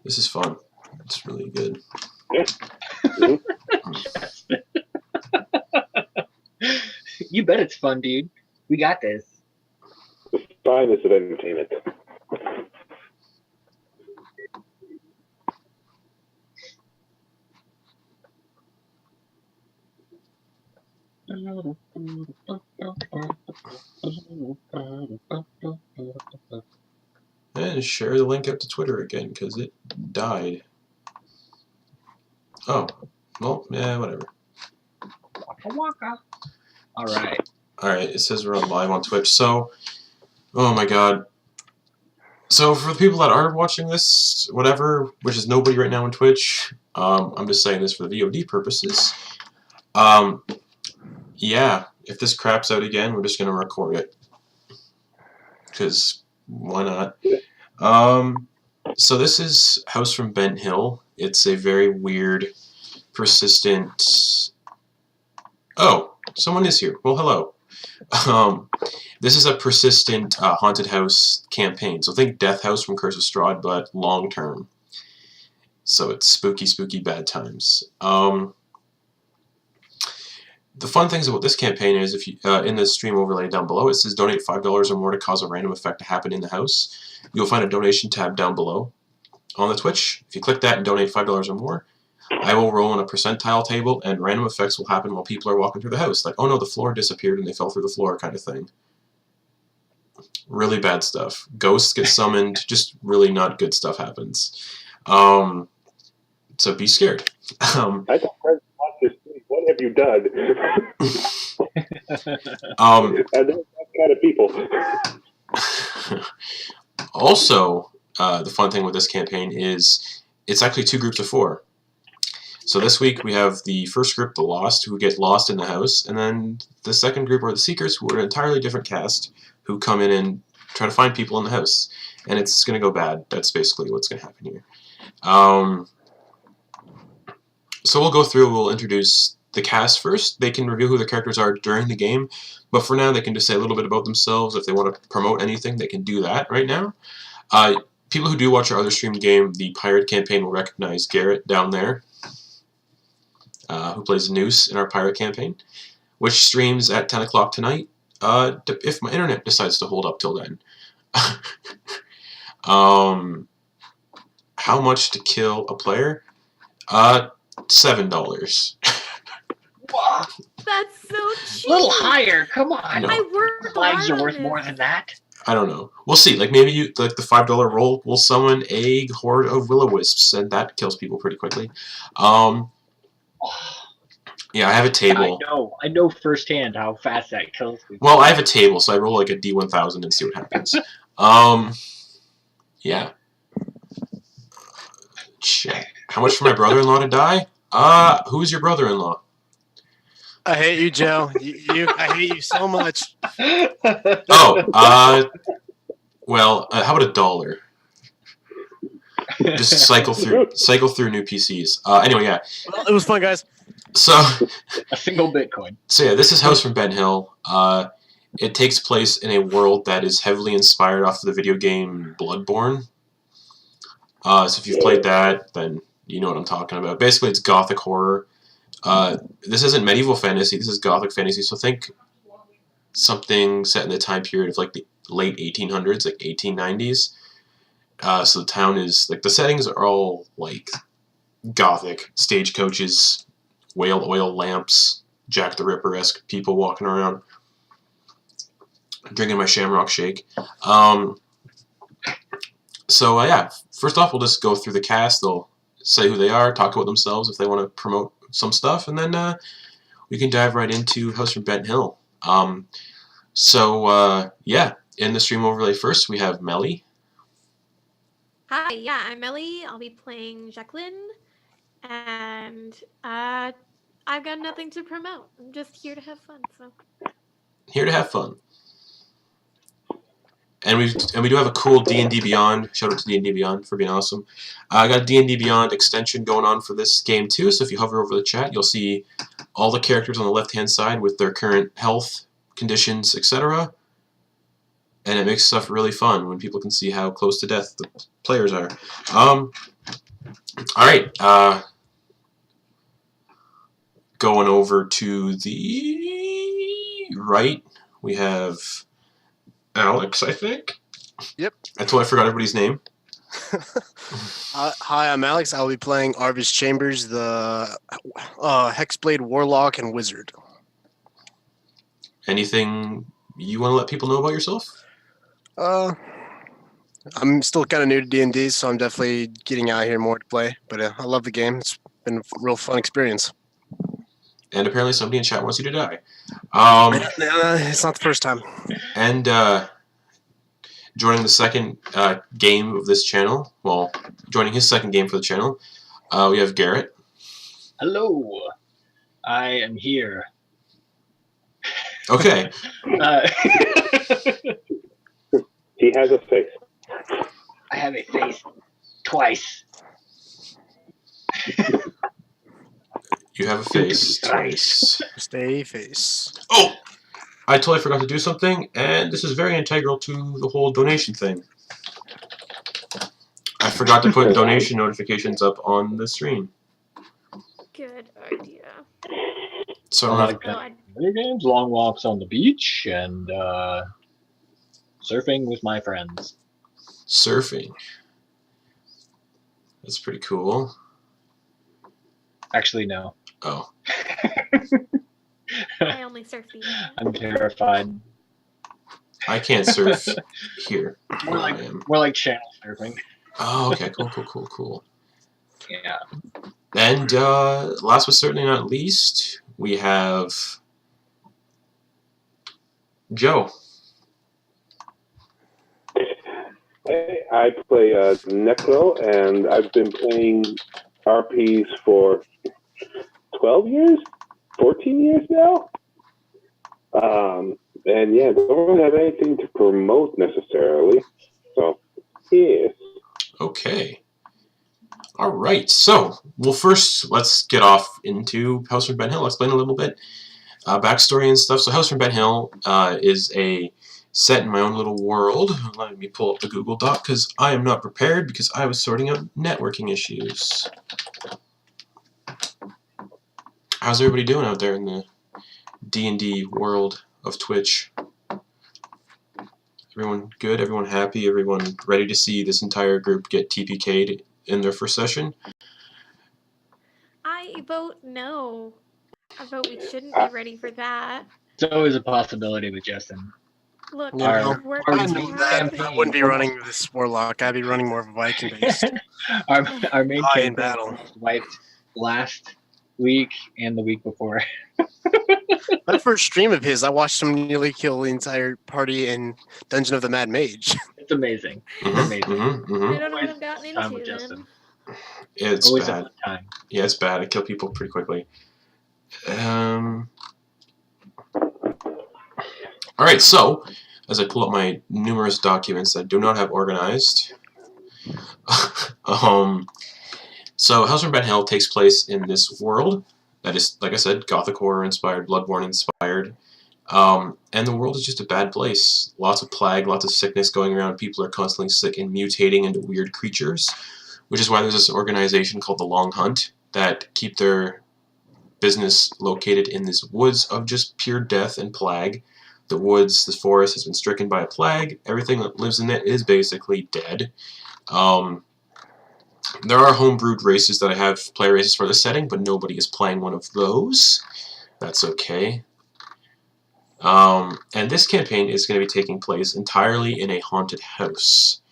This is fun. It's really good. Yeah. You bet it's fun, dude. We got this. The finest of entertainment. And share the link out to Twitter again, because it died. Oh, well, yeah, whatever. Waka waka. Alright. Alright, it says we're on live on Twitch, so, oh my god. So for the people that are watching this, whatever, which is nobody right now on Twitch, I'm just saying this for the VOD purposes. Yeah, if this craps out again, we're just going to record it. Because, why not? So this is House from Bent Hill. It's a very weird, persistent... Oh, someone is here. Well, hello. This is a persistent haunted house campaign. So think Death House from Curse of Strahd, but long term. So it's spooky, spooky bad times. The fun things about this campaign is, if you in the stream overlay down below, it says donate $5 or more to cause a random effect to happen in the house. You'll find a donation tab down below on the Twitch. If you click that and donate $5 or more, I will roll on a percentile table, and random effects will happen while people are walking through the house. Like, oh no, the floor disappeared and they fell through the floor kind of thing. Really bad stuff. Ghosts get summoned. Just really not good stuff happens. So be scared. I thought Fred watched this. What have you done? And those kind of people. Also, the fun thing with this campaign is it's actually 2 groups of 4. So this week we have the first group, the Lost, who get lost in the house, and then the second group are the Seekers, who are an entirely different cast, who come in and try to find people in the house. And it's going to go bad. That's basically what's going to happen here. So we'll go through, we'll introduce the cast first. They can reveal who their characters are during the game, but for now they can just say a little bit about themselves. If they want to promote anything, they can do that right now. People who do watch our other streamed game, the Pirate campaign, will recognize Garrett down there, who plays Noose in our Pirate campaign, which streams at 10 o'clock tonight, if my internet decides to hold up till then. How much to kill a player? $7. Wow. That's so cheap. A little higher, come on. No. I worked Lives hard are on worth this. more than that. I don't know. We'll see. Like, maybe you, like the $5 roll will summon a horde of will-o-wisps, and that kills people pretty quickly. Yeah, I have a table. I know firsthand how fast that kills people. Well, I have a table, so I roll like a D1000 and see what happens. Yeah. Shit. How much for my brother-in-law to die? Who's your brother-in-law? I hate you, Joe. I hate you so much. Oh, well, how about $1? Just cycle through new PCs. Anyway, yeah. Well, it was fun, guys. So, a single Bitcoin. So yeah, this is House from Ben Hill. It takes place in a world that is heavily inspired off of the video game Bloodborne. So if you've played that, then you know what I'm talking about. Basically, it's gothic horror. This isn't medieval fantasy, this is gothic fantasy, so think something set in the time period of like the late 1800s, like 1890s. So the town is, like, the settings are all like gothic, stagecoaches, whale oil lamps, Jack the Ripper-esque people walking around, drinking my Shamrock Shake. So yeah, first off, we'll just go through the cast. They'll say who they are, talk about themselves if they want to promote some stuff, and then we can dive right into House from Bent Hill. Yeah, in the stream overlay first, we have Melly. Hi, yeah, I'm Ellie. I'll be playing Jacqueline, and I've got nothing to promote. I'm just here to have fun. So Here to have fun. And we do have a cool D&D Beyond. Shout out to D&D Beyond for being awesome. I got a D&D Beyond extension going on for this game too. So if you hover over the chat, you'll see all the characters on the left-hand side with their current health, conditions, etc. and it makes stuff really fun when people can see how close to death the players are. Alright, going over to the right, we have Alex, I think. Yep. I totally forgot everybody's name. Hi, I'm Alex. I'll be playing Arvis Chambers, the Hexblade Warlock and Wizard. Anything you want to let people know about yourself? I'm still kind of new to D&D, so I'm definitely getting out here more to play. But I love the game. It's been a real fun experience. And apparently somebody in chat wants you to die. It's not the first time. And joining the second game of this channel, well, joining his second game for the channel, we have Garrett. Hello. I am here. Okay. He has a face. I have a face twice. You have a face twice. Stay face. Oh! I totally forgot to do something, and this is very integral to the whole donation thing. I forgot to put donation notifications up on the screen. Good idea. So I don't have Video games, long walks on the beach, and surfing with my friends. surfing. That's pretty cool. Actually, no. Oh. I only surf the I'm terrified. I can't surf here. More Where I am. like channel surfing. Oh, okay. Cool. Yeah. And last but certainly not least, we have Joe. Hey, I play Necro, and I've been playing RPs for 12 years? 14 years now? And yeah, don't have anything to promote necessarily. So, yes. Okay. All right. So, well, first, let's get off into House from Ben Hill. I'll explain a little bit backstory and stuff. So, House from Ben Hill is a set in my own little world. Let me pull up the Google Doc because I am not prepared because I was sorting out networking issues. How's everybody doing out there in the D&D world of Twitch? Everyone good? Everyone happy? Everyone ready to see this entire group get TPK'd in their first session? I vote no. I vote we shouldn't be ready for that. It's always a possibility with Justin. Look, Yeah, I've worked our I too know main hard. that. I wouldn't be running this Warlock. I'd be running more of a Viking based. our main High in campaign battle. was wiped last week and the week before. That first stream of his, I watched him nearly kill the entire party in Dungeon of the Mad Mage. It's amazing. It's amazing. I don't know what I've gotten Time with into Justin. then. It's Always a bad. fun time. Yeah, it's bad. I kill people pretty quickly. Alright, so, as I pull up my numerous documents that I do not have organized, so House from Ben Hill takes place in this world that is, like I said, Gothic horror inspired, Bloodborne inspired, and the world is just a bad place. Lots of plague, lots of sickness going around. People are constantly sick and mutating into weird creatures, which is why there's this organization called the Long Hunt that keep their business located in these woods of just pure death and plague. The woods, the forest has been stricken by a plague. Everything that lives in it is basically dead. There are homebrewed races that I have play races for the setting, but nobody is playing one of those. That's okay. And this campaign is going to be taking place entirely in a haunted house,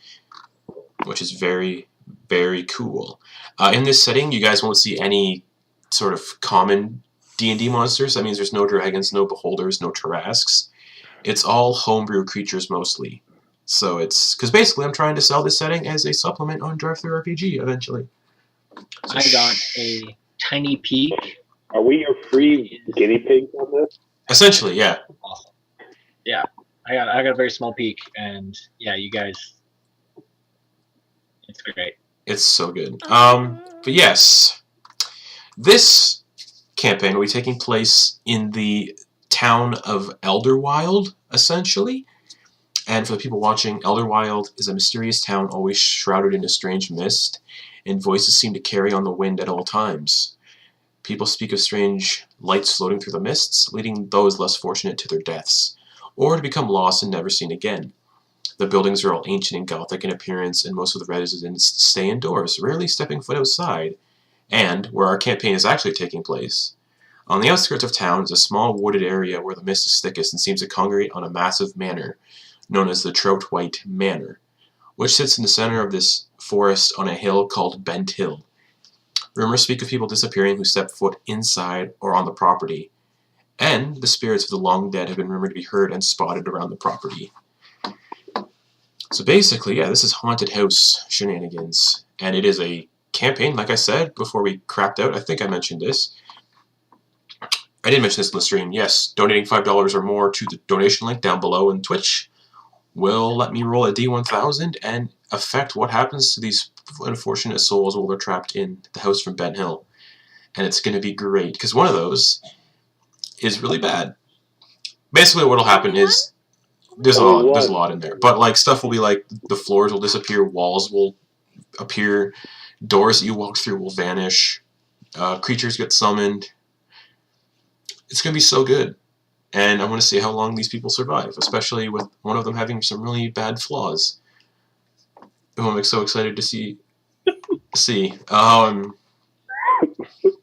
which is very, very cool. In this setting, you guys won't see any sort of common D&D monsters. That means there's no dragons, no beholders, no tarrasques. It's all homebrew creatures mostly. So it's because basically I'm trying to sell this setting as a supplement on DriveThruRPG eventually. So I got a tiny peek. Are we your free guinea pigs on this? essentially, yeah. Awesome. Yeah, I got a very small peek, and yeah, you guys, it's great. It's so good. But yes, this campaign will be taking place in the town of Elderwild, essentially. And for the people watching, Elderwild is a mysterious town always shrouded in a strange mist, and voices seem to carry on the wind at all times. People speak of strange lights floating through the mists, leading those less fortunate to their deaths, or to become lost and never seen again. The buildings are all ancient and Gothic in appearance, and most of the residents stay indoors, rarely stepping foot outside, and where our campaign is actually taking place. On the outskirts of town is a small wooded area where the mist is thickest and seems to congregate on a massive manor, known as the Trout-White Manor, which sits in the center of this forest on a hill called Bent Hill. Rumors speak of people disappearing who step foot inside or on the property, and the spirits of the long dead have been rumored to be heard and spotted around the property. So basically, yeah, this is haunted house shenanigans, and it is a campaign, like I said, before we crapped out. I think I mentioned this. I did mention this in the stream. Yes, donating $5 or more to the donation link down below in Twitch will let me roll a D1000 and affect what happens to these unfortunate souls while they're trapped in the house from Ben Hill. And it's going to be great, because one of those is really bad. Basically what will happen is there's a lot in there. But like stuff will be like the floors will disappear, walls will appear, doors that you walk through will vanish, creatures get summoned. It's going to be so good. And I want to see how long these people survive, especially with one of them having some really bad flaws. Who I'm so excited to see. Ah.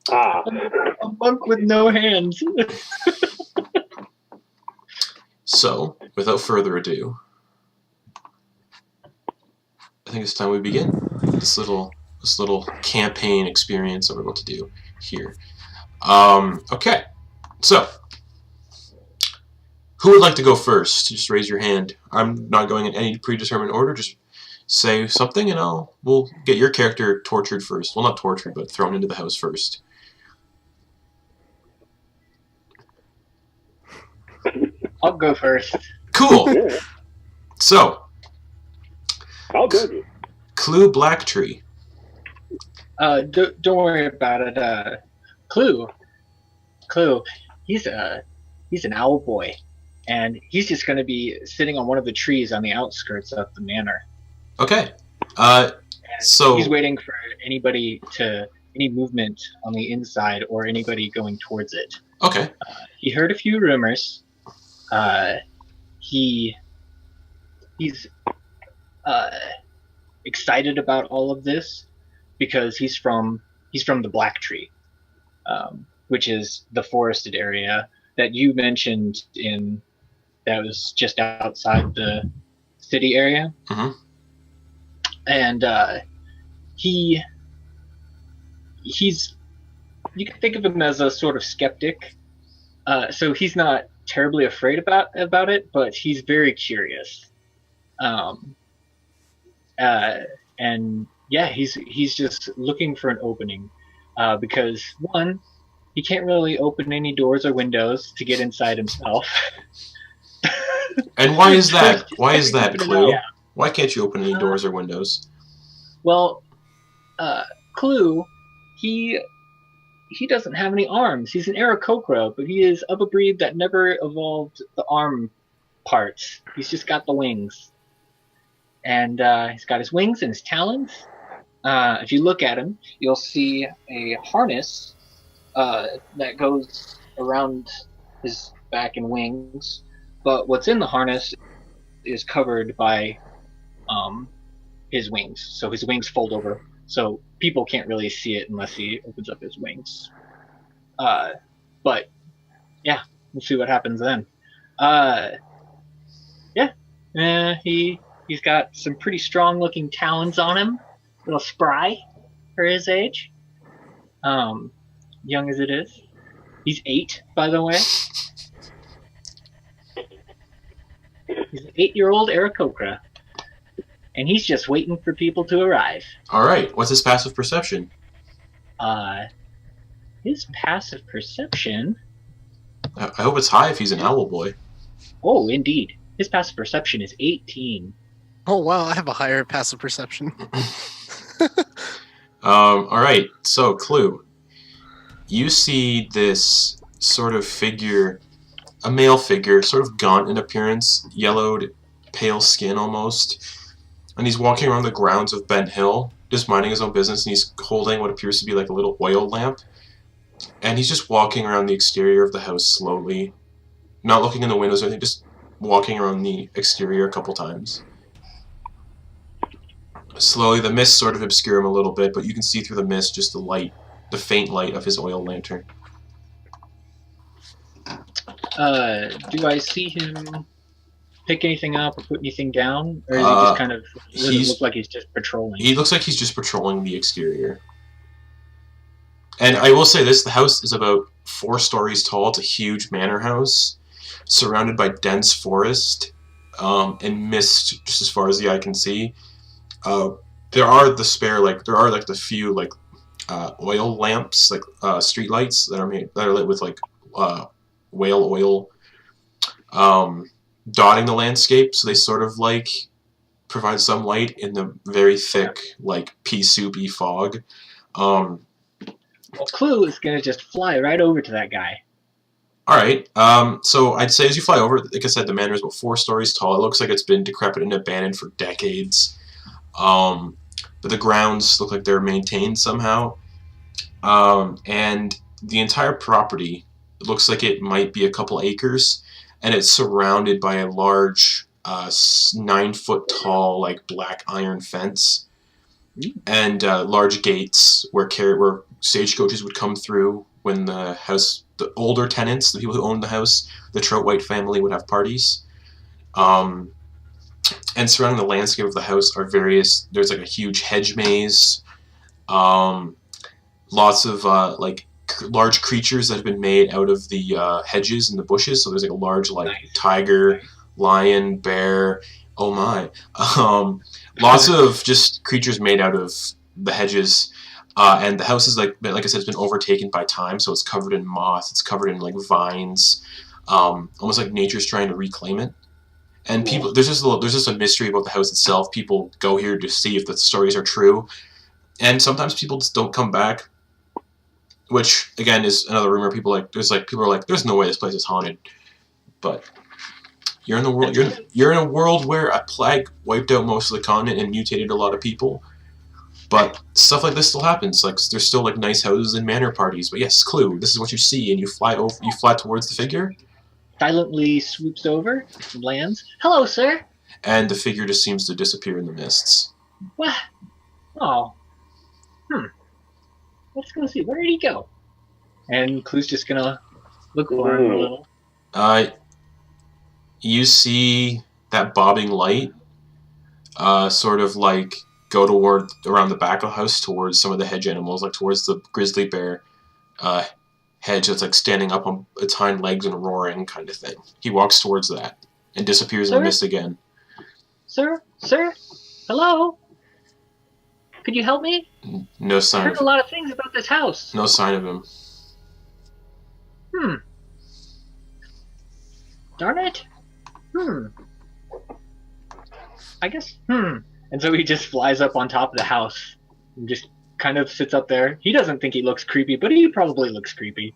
A monk with no hands. So, without further ado, I think it's time we begin this little campaign experience that we're about to do here. Okay, so who would like to go first? Just raise your hand. I'm not going in any predetermined order. Just say something, and we'll get your character tortured first. Well, not tortured, but thrown into the house first. I'll go first. Cool. Yeah, So, I'll do it. Clue Blacktree. Don't worry about it. Clue. He's an owl boy, and he's just going to be sitting on one of the trees on the outskirts of the manor. Okay. And So he's waiting for any movement on the inside or anybody going towards it. okay. He heard a few rumors. He's excited about all of this because he's from the Black Tree, which is the forested area that you mentioned that was just outside the city area. Mhm. And he's you can think of him as a sort of skeptic. So he's not terribly afraid about it, but he's very curious. And yeah, he's just looking for an opening, because one, he can't really open any doors or windows to get inside himself. And why is that? Why is that, Open it Clue? up. Why can't you open any doors or windows? Well, Clue, he doesn't have any arms. He's an Aarakocra, but he is of a breed that never evolved the arm parts. He's just got the wings. And he's got his wings and his talons. If you look at him, you'll see a harness that goes around his back and wings. But what's in the harness is covered by his wings. So his wings fold over. So people can't really see it unless he opens up his wings. But yeah, we'll see what happens then. He's got some pretty strong looking talons on him. A little spry for his age. Young as it is. He's 8, by the way. He's an 8-year-old Aarakocra. And he's just waiting for people to arrive. Alright, what's his passive perception? His passive perception... I hope it's high if he's an owl boy. Oh, indeed. His passive perception is 18. Oh wow, I have a higher passive perception. Alright, so Clue. You see this sort of figure, a male figure, sort of gaunt in appearance, yellowed pale skin almost. And he's walking around the grounds of Ben Hill, just minding his own business, and he's holding what appears to be like a little oil lamp. And he's just walking around the exterior of the house slowly, not looking in the windows or anything, just walking around the exterior a couple times. Slowly, the mist sort of obscures him a little bit, but you can see through the mist just the light, the faint light of his oil lantern. Do I see him pick anything up or put anything down, or is he just kind of? Does it look like he's just patrolling? He looks like he's just patrolling the exterior. And I will say this: the house is about 4 stories tall. It's a huge manor house, surrounded by dense forest and mist just as far as the eye can see. There are the few oil lamps, street lights that are lit with whale oil, dotting the landscape. So they sort of provide some light in the very thick pea soupy fog. Well, Clue is gonna just fly right over to that guy. All right. So I'd say as you fly over, like I said, the manor is about 4 stories tall. It looks like it's been decrepit and abandoned for decades. But the grounds look like they're maintained somehow. And the entire property looks like it might be a couple acres, and it's surrounded by a large 9-foot tall black iron fence and large gates where stagecoaches would come through when the older tenants, the people who owned the house, the Trout-White family, would have parties. And surrounding the landscape of the house are there's a huge hedge maze, lots of large creatures that have been made out of the hedges and the bushes. So there's a large tiger, lion, bear, oh my, lots of just creatures made out of the hedges. And the house is like I said, it's been overtaken by time, so it's covered in moss, it's covered in vines, almost like nature's trying to reclaim it. And people, there's just a mystery about the house itself. People go here to see if the stories are true, and sometimes people just don't come back. Which again is another rumor. People are like, there's no way this place is haunted. But you're in the world. You're in a world where a plague wiped out most of the continent and mutated a lot of people. But stuff like this still happens. There's still nice houses and manor parties. But yes, Clue. This is what you see, and you fly towards the figure. Silently swoops over, lands. Hello, sir. And the figure just seems to disappear in the mists. What? Oh. Let's go see. Where did he go? And Clue's just gonna look over him a little. You see that bobbing light, sort of go around the back of the house towards some of the hedge animals, towards the grizzly bear hedge that's standing up on its hind legs and roaring kind of thing. He walks towards that and disappears in the mist again. Sir? Hello? Could you help me? No sign. I heard a lot of things about this house. No sign of him. Darn it. I guess. And so he just flies up on top of the house and just kind of sits up there. He doesn't think he looks creepy, but he probably looks creepy.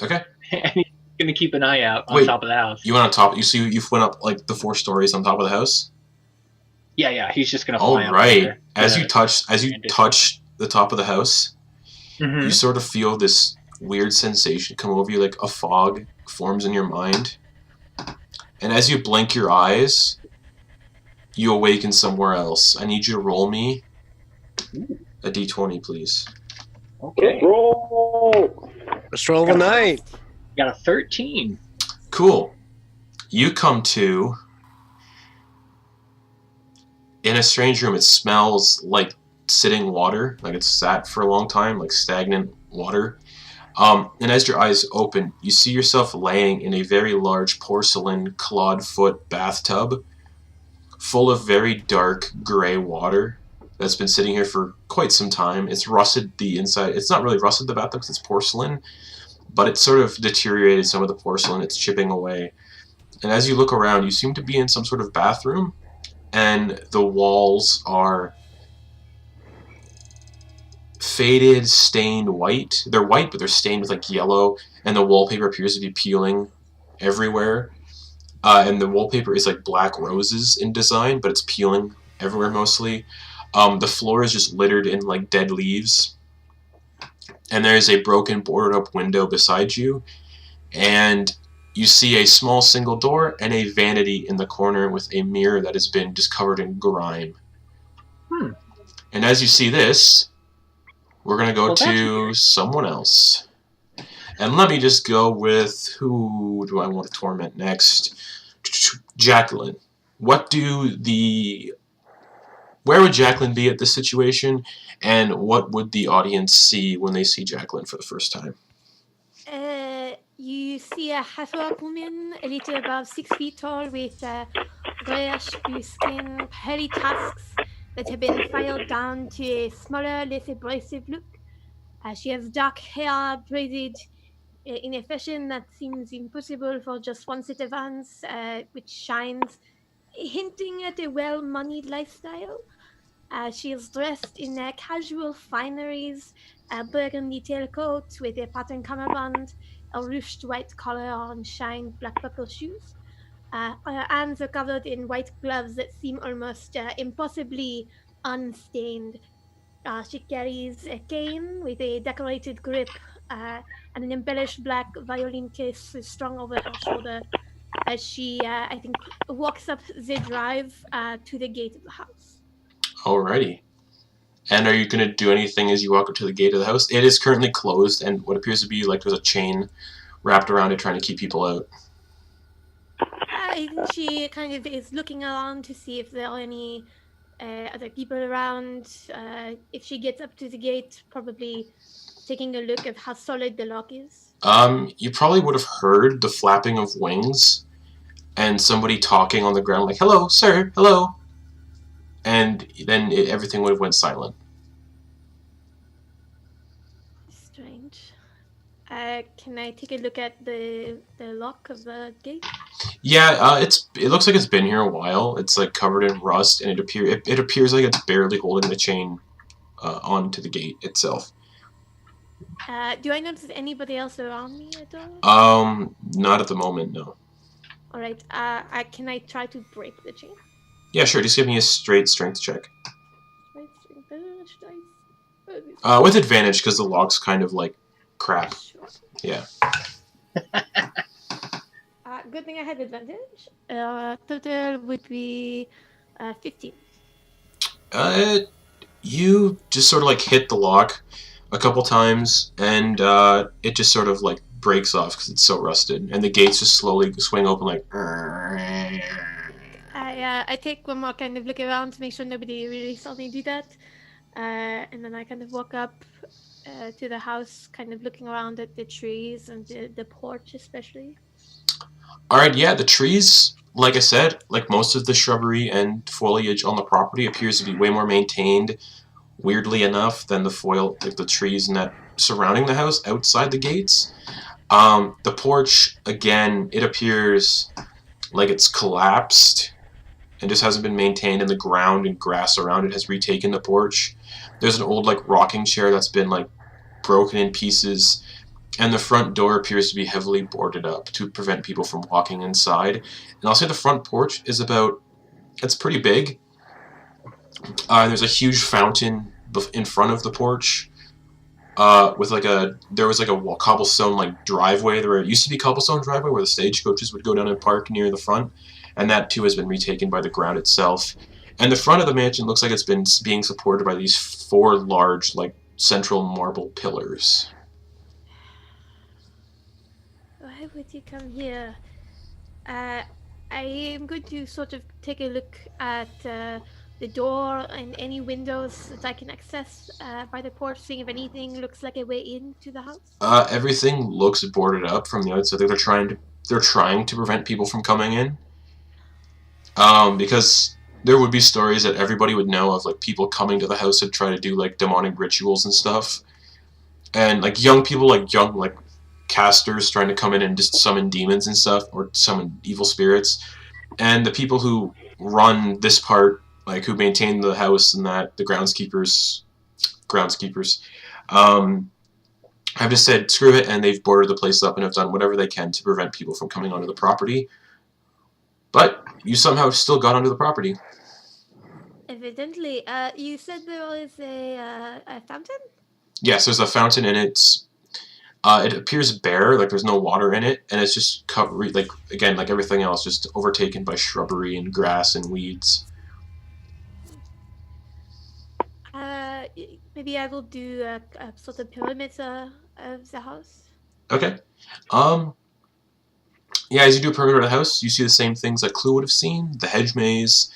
Okay. And he's gonna keep an eye out on top of the house. You went on top. You went up the 4 stories on top of the house. Yeah. He's just gonna fly up. Oh right. There. As you touch the top of the house, you sort of feel this weird sensation come over you, like a fog forms in your mind. And as you blink your eyes, you awaken somewhere else. I need you to roll me a d20, please. Okay. Roll. Let's roll the night. Got a 13. Cool. You come to in a strange room. It smells like sitting water, like it's sat for a long time, like stagnant water. And as your eyes open, you see yourself laying in a very large porcelain clawed-foot bathtub full of very dark gray water that's been sitting here for quite some time. It's rusted the inside. It's not really rusted the bathtub because it's porcelain, but it's sort of deteriorated some of the porcelain. It's chipping away. And as you look around, you seem to be in some sort of bathroom, and the walls are faded, stained white. They're white, but they're stained with yellow, and the wallpaper appears to be peeling everywhere. and the wallpaper is like black roses in design, but it's peeling everywhere mostly. The floor is just littered in like dead leaves, and there is a broken boarded up window beside you, and you see a small single door and a vanity in the corner with a mirror that has been just covered in grime. And as you see this, we're going to go to someone else. And let me just go with, who do I want to torment next? Jacqueline. Where would Jacqueline be at this situation, and what would the audience see when they see Jacqueline for the first time? You see a half-orc woman, a little above 6 feet tall, with grayish blue skin, hairy tusks that have been filed down to a smaller, less abrasive look. She has dark hair braided in a fashion that seems impossible for just one set of hands, which shines, hinting at a well-moneyed lifestyle. She is dressed in casual fineries, a burgundy tailcoat with a patterned cummerbund, a ruched white collar, and shined black buckle shoes. Her hands are covered in white gloves that seem almost impossibly unstained. She carries a cane with a decorated grip and an embellished black violin case strung over her shoulder as she, I think, walks up the drive to the gate of the house. Alrighty. And are you going to do anything as you walk up to the gate of the house? It is currently closed, and what appears to be like there's a chain wrapped around it trying to keep people out. I think she kind of is looking around to see if there are any other people around. If she gets up to the gate, probably taking a look at how solid the lock is. You probably would have heard the flapping of wings and somebody talking on the ground like, "Hello, sir, hello." And then everything would have went silent. Strange. Can I take a look at the lock of the gate? Yeah, it looks like it's been here a while. It's like covered in rust, and it appears like it's barely holding the chain onto the gate itself. Do I notice anybody else around me at all? Not at the moment, no. All right. Can I try to break the chain? Yeah, sure. Just give me a straight strength check. With advantage, because the lock's kind of like crap. Sure. Yeah. Good thing I had advantage. Total would be 15. You just sort of like hit the lock a couple times, and it just sort of like breaks off because it's so rusted, and the gates just slowly swing open like. I take one more kind of look around to make sure nobody really saw me do that, and then I kind of walk up to the house, kind of looking around at the trees and the porch especially. Alright, yeah, the trees, like I said, like most of the shrubbery and foliage on the property appears to be way more maintained, weirdly enough, than the trees that surrounding the house outside the gates. The porch, again, it appears like it's collapsed and just hasn't been maintained, and the ground and grass around it has retaken the porch. There's an old like rocking chair that's been like broken in pieces, and the front door appears to be heavily boarded up to prevent people from walking inside. And I'll say the front porch is it's pretty big. There's a huge fountain in front of the porch, with there was a cobblestone like driveway. There used to be cobblestone driveway where the stagecoaches would go down and park near the front, and that too has been retaken by the ground itself. And the front of the mansion looks like it's been being supported by these 4 large like central marble pillars. Why would you come here? I am going to sort of take a look at the door and any windows that I can access by the porch, seeing if anything looks like a way into the house. Everything looks boarded up from the outside. They're trying to prevent people from coming in. Because there would be stories that everybody would know of, like people coming to the house to try to do like demonic rituals and stuff, and like young people, like casters trying to come in and just summon demons and stuff, or summon evil spirits. And the people who run this part, like who maintain the house and that, the groundskeepers, have just said screw it, and they've boarded the place up and have done whatever they can to prevent people from coming onto the property. But you somehow still got onto the property. Evidently. You said there was a fountain? Yes, there's a fountain and it appears bare, like there's no water in it, and it's just covered, like again, like everything else, just overtaken by shrubbery and grass and weeds. Maybe I will do a sort of perimeter of the house. Okay. Yeah, as you do a perimeter of the house, you see the same things that Clue would have seen: the hedge maze,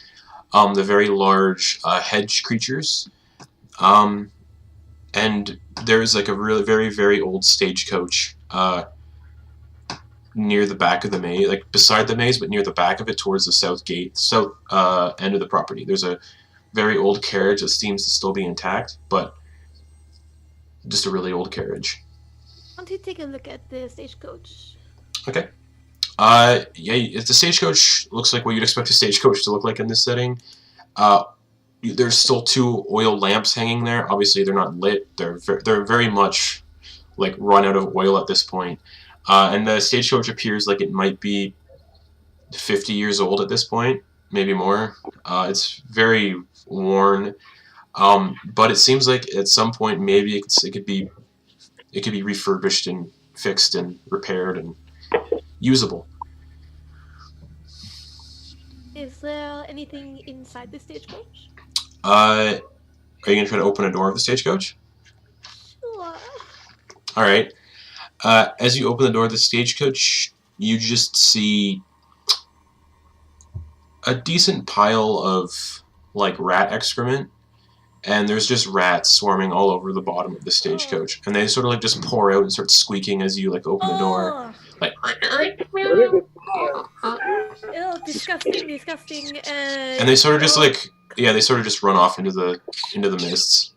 the very large hedge creatures, and there's like a really very old stagecoach near the back of the maze, like beside the maze, but near the back of it, towards the south end of the property. There's a very old carriage that seems to still be intact, but just a really old carriage. Why don't you take a look at the stagecoach? Okay. Yeah, if the stagecoach looks like what you'd expect a stagecoach to look like in this setting, there's still 2 oil lamps hanging there. Obviously, they're not lit. They're very much like run out of oil at this point. And the stagecoach appears like it might be 50 years old at this point, maybe more. It's very worn, but it seems like at some point maybe it could be refurbished and fixed and repaired and usable. Is there anything inside the stagecoach? Are you gonna try to open a door of the stagecoach? Sure. All right. As you open the door of the stagecoach, you just see a decent pile of like rat excrement, and there's just rats swarming all over the bottom of the stagecoach, and they sort of like just pour out and start squeaking as you like open the door, like. Oh, disgusting. And they sort of just like they sort of just run off into the mists.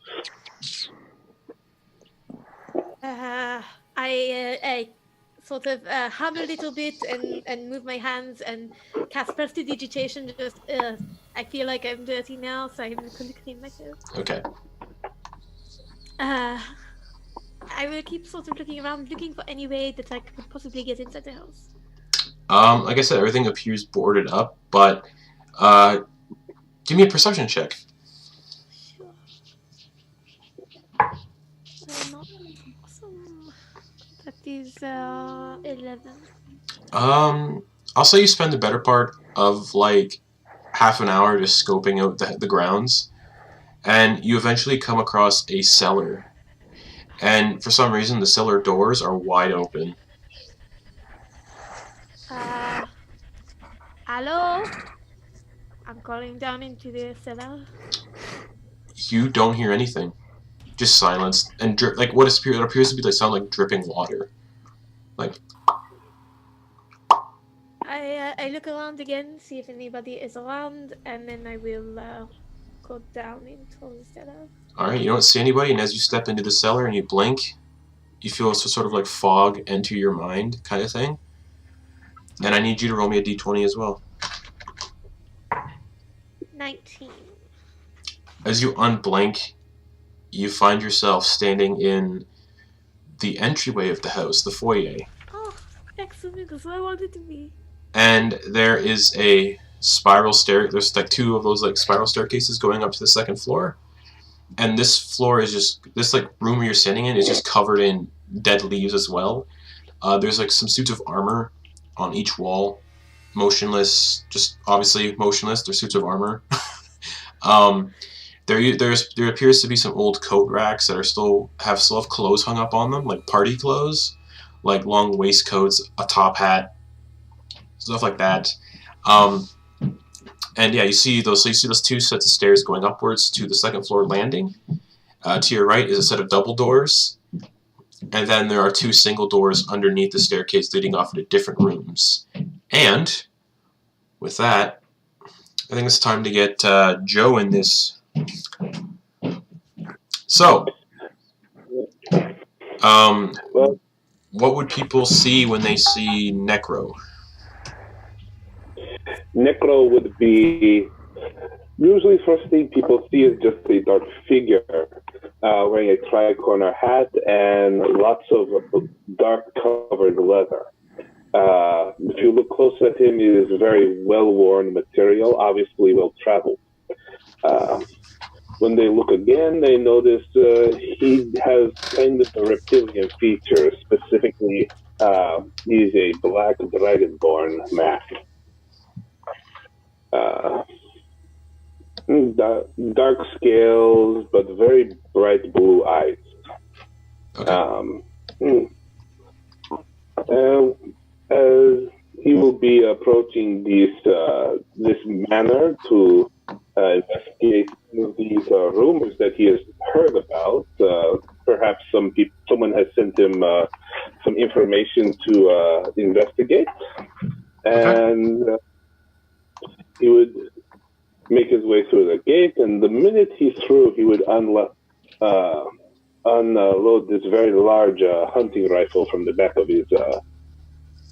I sort of hum a little bit and move my hands and cast prestidigitation. Just I feel like I'm dirty now, so I'm going to clean myself. Okay. I will keep sort of looking around, looking for any way that I could possibly get inside the house. Like I said, everything appears boarded up, but give me a perception check. Sure. Not awesome. That is 11. I'll say you spend the better part of like half an hour just scoping out the grounds, and you eventually come across a cellar. And for some reason, the cellar doors are wide open. Hello? I'm calling down into the cellar. You don't hear anything. Just silence and like what appears to be like sound like dripping water. Like. I look around again, see if anybody is around, and then I will go down into the cellar. Alright, you don't see anybody, and as you step into the cellar and you blink, you feel sort of like fog enter your mind kind of thing. And I need you to roll me a d20 as well. 19. As you unblink, you find yourself standing in the entryway of the house, the foyer. Oh, excellent, that's what I wanted to be. And there is a spiral stair. There's like 2 of those like spiral staircases going up to the 2nd floor. And this floor is just, this like room you're standing in is just covered in dead leaves as well. There's like some suits of armor on each wall, motionless, just obviously motionless. They're suits of armor. There appears to be some old coat racks that still have clothes hung up on them, like party clothes, like long waistcoats, a top hat, stuff like that. And yeah, you see those 2 sets of stairs going upwards to the 2nd floor landing. To your right is a set of double doors, and then there are 2 single doors underneath the staircase leading off into different rooms. And with that, I think it's time to get Joe in this. So, what would people see when they see Necro? Necro would be usually first thing people see is just a dark figure wearing a tri-corner hat and lots of dark covered leather. If you look close at him, it is very well-worn material, obviously well-traveled. When they look again, they notice he has kind of a reptilian feature. Specifically, he's a black Dragonborn mask. Dark scales, but very bright blue eyes. Okay. As he will be approaching this manor to investigate these rumors that he has heard about. Perhaps someone has sent him some information to investigate, and he would make his way through the gate. And the minute he's through, he would unload this very large hunting rifle from the back of his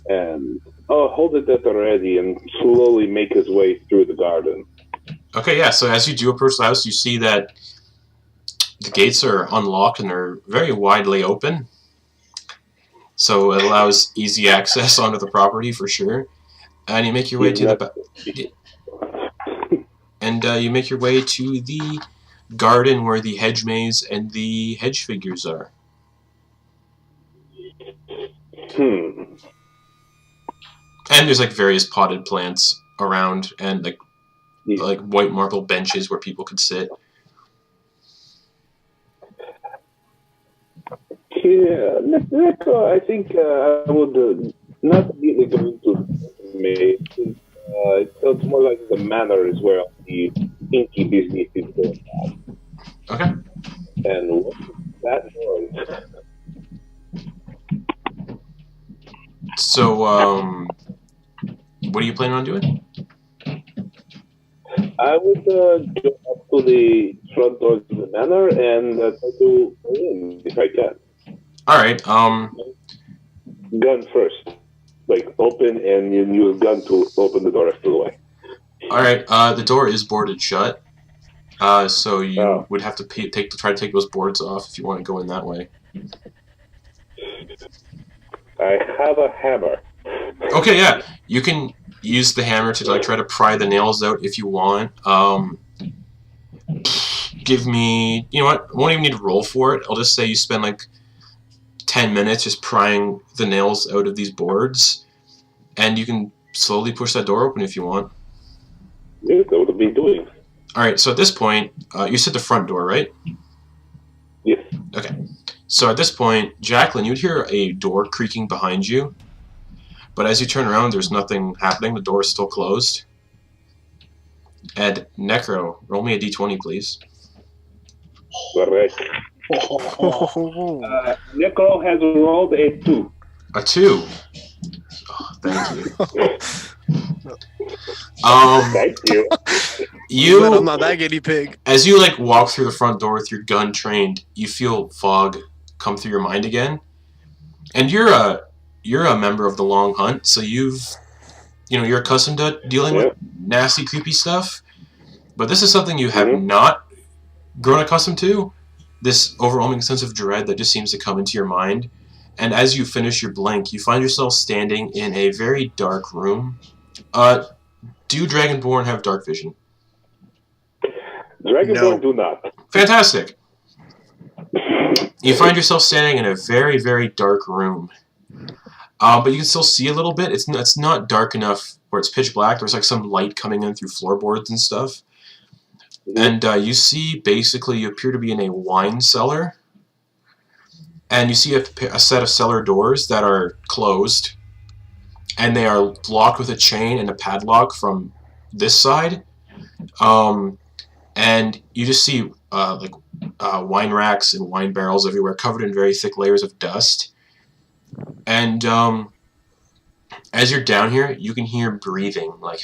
and hold it at the ready and slowly make his way through the garden. Okay, yeah, so as you do approach the house, you see that the gates are unlocked and they're very widely open. So it allows easy access onto the property for sure. And you make your way to the back. And you make your way to the garden where the hedge maze and the hedge figures are. And there's like various potted plants around and like white marble benches where people could sit. Yeah, Necro, I think I would not immediately go into the maze. It sounds more like the manor is where the inky business is going on. Okay. And what's that noise? So, what are you planning on doing? I would go up to the front door of the manor and try to go in if I can. Alright, Gun first. Like, open and you use gun to open the door rest of the way. Alright, the door is boarded shut. So you would have to try to take those boards off if you want to go in that way. I have a hammer. Okay, yeah. You can use the hammer to like try to pry the nails out if you want. Give me, you know what? I won't even need to roll for it. I'll just say you spend like 10 minutes just prying the nails out of these boards, and you can slowly push that door open if you want. Yes, that would be doing. Alright, so at this point, you said the front door, right? Yes. Okay. So at this point, Jacqueline, you'd hear a door creaking behind you, but as you turn around, there's nothing happening. The door is still closed. And Necro, roll me a d20, please. Correct. Necro has rolled a 2. A 2. Oh, thank you. Thank you. You, I'm not that guinea pig. as you like walk through the front door with your gun trained, you feel fog come through your mind again, and you're a member of the Long Hunt, so you're accustomed to dealing with nasty, creepy stuff. But this is something you have not grown accustomed to. This overwhelming sense of dread that just seems to come into your mind. And as you finish your blank, you find yourself standing in a very dark room. Do Dragonborn have dark vision? Dragonborn do not. Fantastic. You find yourself standing in a very, very dark room. But you can still see a little bit. It's not dark enough where it's pitch black. There's like some light coming in through floorboards and stuff. And you see, basically, you appear to be in a wine cellar. And you see a set of cellar doors that are closed. And they are locked with a chain and a padlock from this side. And you just see wine racks and wine barrels everywhere, covered in very thick layers of dust. And as you're down here, you can hear breathing, like...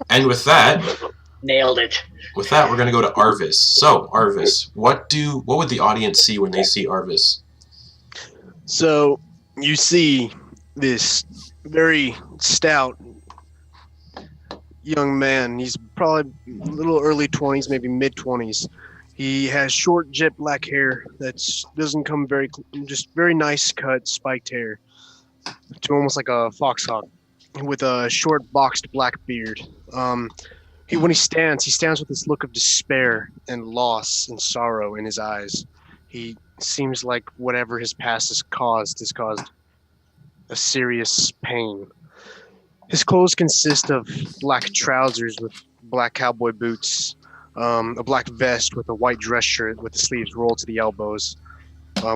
And with that... Nailed it. With that, we're going to go to Arvis. So, Arvis, what would the audience see when they see Arvis? So, you see this very stout young man. He's probably a little early 20s, maybe mid-20s. He has short jet black hair that doesn't come just very nice cut spiked hair to almost like a foxhawk with a short boxed black beard. When he stands with this look of despair and loss and sorrow in his eyes. He seems like whatever his past has caused a serious pain. His clothes consist of black trousers with black cowboy boots, a black vest with a white dress shirt with the sleeves rolled to the elbows,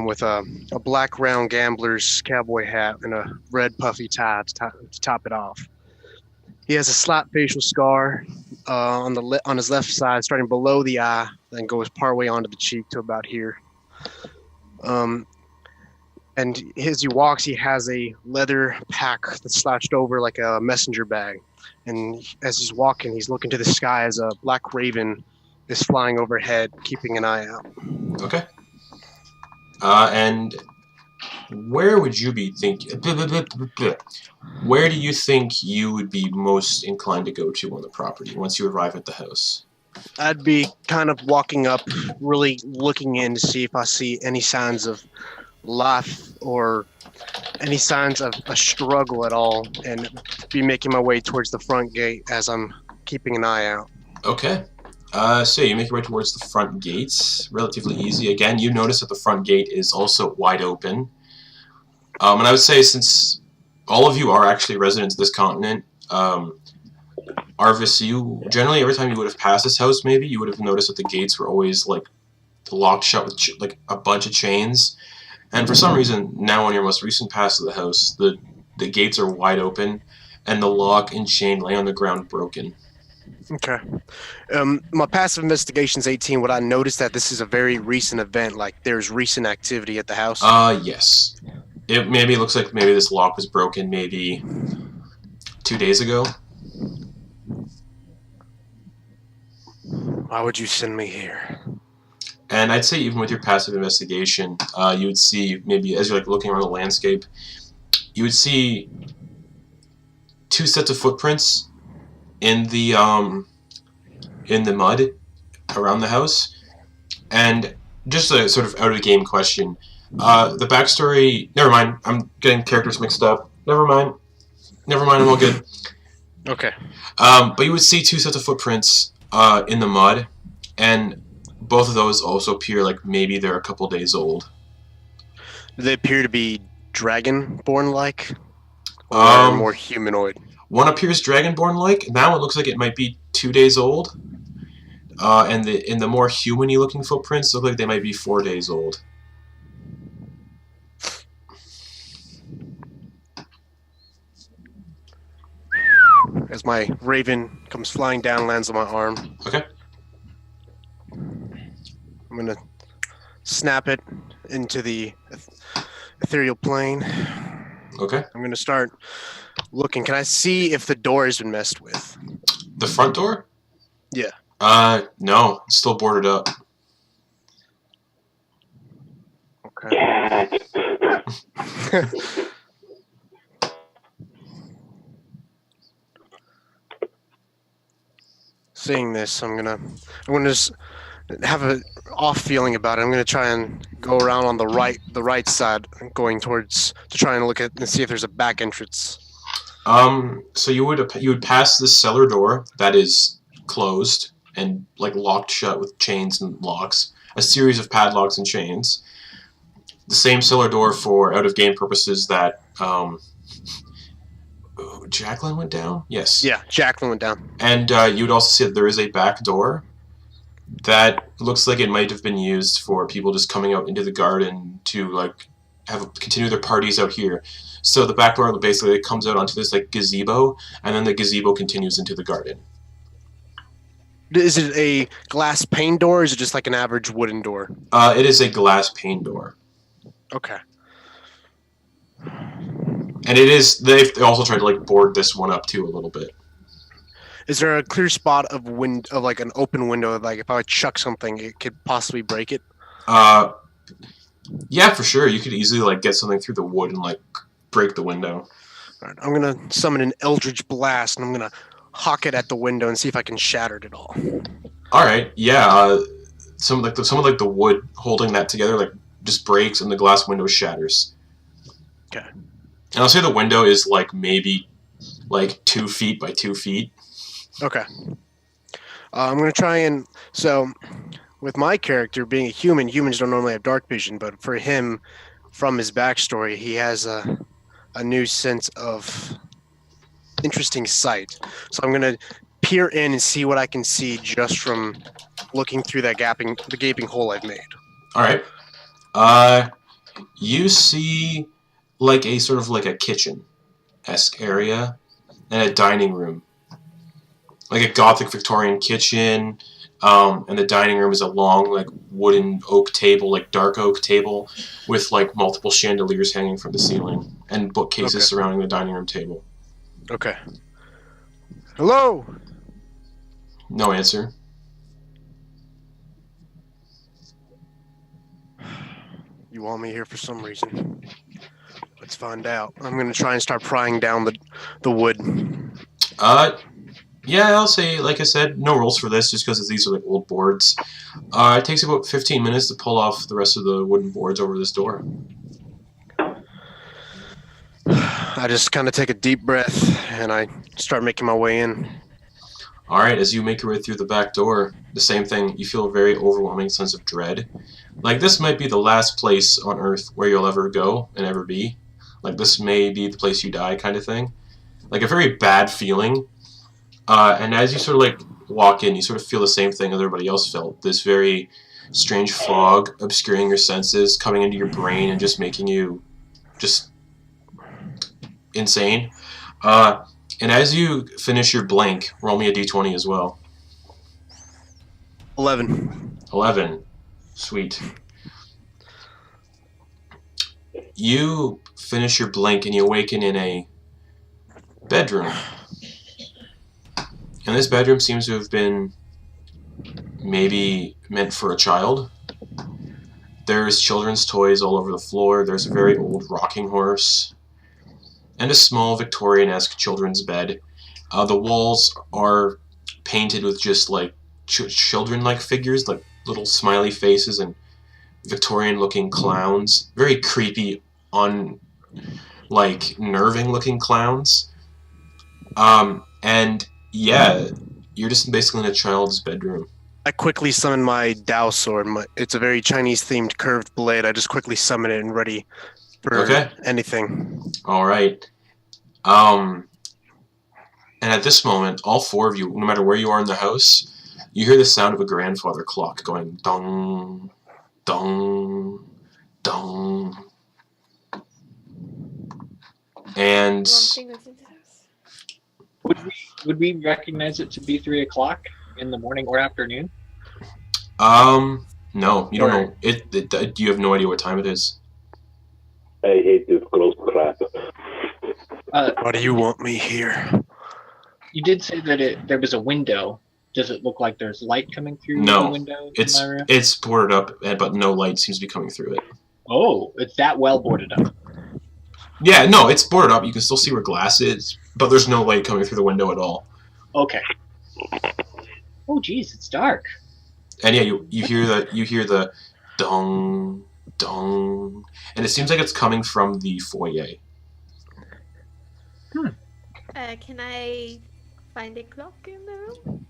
with a black round gambler's cowboy hat and a red puffy tie to top it off. He has a slight facial scar on his left side, starting below the eye, then goes partway onto the cheek to about here. And as he walks, he has a leather pack that's slouched over like a messenger bag. And as he's walking, he's looking to the sky as a black raven is flying overhead, keeping an eye out. Okay. And where would you be thinking? Where do you think you would be most inclined to go to on the property once you arrive at the house? I'd be kind of walking up, really looking in to see if I see any signs of life or any signs of a struggle at all, and be making my way towards the front gate as I'm keeping an eye out. Okay. So you make your way towards the front gates. Relatively easy. Again, you notice that the front gate is also wide open. And I would say, since all of you are actually residents of this continent, Arvis, you generally, every time you would have passed this house, maybe, you would have noticed that the gates were always, like, locked shut with, like, a bunch of chains. And for some reason, now on your most recent pass of the house, the gates are wide open, and the lock and chain lay on the ground broken. Okay. My passive investigation's 18. Would I notice that this is a very recent event, like there's recent activity at the house? Yes. It maybe looks like maybe this lock was broken maybe 2 days ago. Why would you send me here? And I'd say even with your passive investigation, you would see maybe as you're like looking around the landscape, you would see 2 sets of footprints in the mud around the house. And just a sort of out of the game question, the backstory. Never mind. I'm getting characters mixed up. Never mind. I'm all good. Okay. But you would see 2 sets of footprints in the mud, and both of those also appear like maybe they're a couple days old. Do they appear to be Dragonborn-like, or more humanoid? One appears Dragonborn-like. That one looks like it might be 2 days old. And in the more human-y looking footprints look like they might be 4 days old. As my raven comes flying down, lands on my arm. Okay. I'm gonna snap it into the ethereal plane. Okay. I'm gonna start looking. Can I see if the door has been messed with? The front door? Yeah. No. It's still boarded up. Okay. Seeing this, I'm gonna just have an off feeling about it. I'm gonna try and go around on the right side, going towards to try and look at and see if there's a back entrance. So you would pass the cellar door that is closed and like locked shut with chains and locks, a series of padlocks and chains. The same cellar door for out of game purposes that Jacqueline went down? Yes. Yeah, Jacqueline went down. And you would also see that there is a back door that looks like it might have been used for people just coming out into the garden to like continue their parties out here. So the back door basically comes out onto this like gazebo, and then the gazebo continues into the garden. Is it a glass pane door, or is it just like an average wooden door? It is a glass pane door. Okay. And it is. They also tried to like board this one up too a little bit. Is there a clear spot of like an open window? Like if I would chuck something, it could possibly break it. Yeah, for sure. You could easily like get something through the wood and like break the window. All right, I'm gonna summon an eldritch blast, and I'm gonna hawk it at the window and see if I can shatter it at all. All right. Yeah. some of the wood holding that together like just breaks and the glass window shatters. Okay. And I'll say the window is like maybe like 2 feet by 2 feet. Okay. I'm gonna try and with my character being a human, humans don't normally have dark vision, but for him, from his backstory, he has a new sense of interesting sight. So I'm gonna peer in and see what I can see just from looking through the gaping hole I've made. All right. You see like a sort of like a kitchen-esque area and a dining room, like a Gothic Victorian kitchen. And the dining room is a long, like, wooden oak table, like dark oak table, with like multiple chandeliers hanging from the ceiling and bookcases surrounding the dining room table. Okay. Hello. No answer. You want me here for some reason. Let's find out. I'm gonna try and start prying down the wood. Yeah, I'll say, like I said, no rolls for this, just because these are like old boards. It takes about 15 minutes to pull off the rest of the wooden boards over this door. I just kind of take a deep breath and I start making my way in. Alright, as you make your way through the back door, the same thing, you feel a very overwhelming sense of dread. Like, this might be the last place on Earth where you'll ever go and ever be. Like, this may be the place you die kind of thing. Like, a very bad feeling. And as you sort of like walk in, you sort of feel the same thing everybody else felt. This very strange fog obscuring your senses, coming into your brain and just making you just insane. And as you finish your blank, roll me a d20 as well. 11. 11. Sweet. You finish your blank and you awaken in a bedroom. And this bedroom seems to have been maybe meant for a child. There's children's toys all over the floor. There's a very old rocking horse. And a small Victorian-esque children's bed. The walls are painted with just like children-like figures, like little smiley faces and Victorian-looking clowns. Very creepy, like nerving-looking clowns. And yeah, you're just basically in a child's bedroom. I quickly summon my Dao sword. It's a very Chinese-themed curved blade. I just quickly summon it and ready for anything. All right. And at this moment, all four of you, no matter where you are in the house, you hear the sound of a grandfather clock going dong, dong, dong. And would we recognize it to be 3 o'clock in the morning or afternoon? No, you don't know. You have no idea what time it is. I hate this gross crap. Why do you want me here? You did say that there was a window. Does it look like there's light coming through the window? It's boarded up, but no light seems to be coming through it. Oh, it's that well boarded up. Yeah, no, it's boarded up. You can still see where glass is, but there's no light coming through the window at all. Okay. Oh, geez, it's dark. And yeah, you hear the dong, dong, and it seems like it's coming from the foyer. Can I find a clock in the room?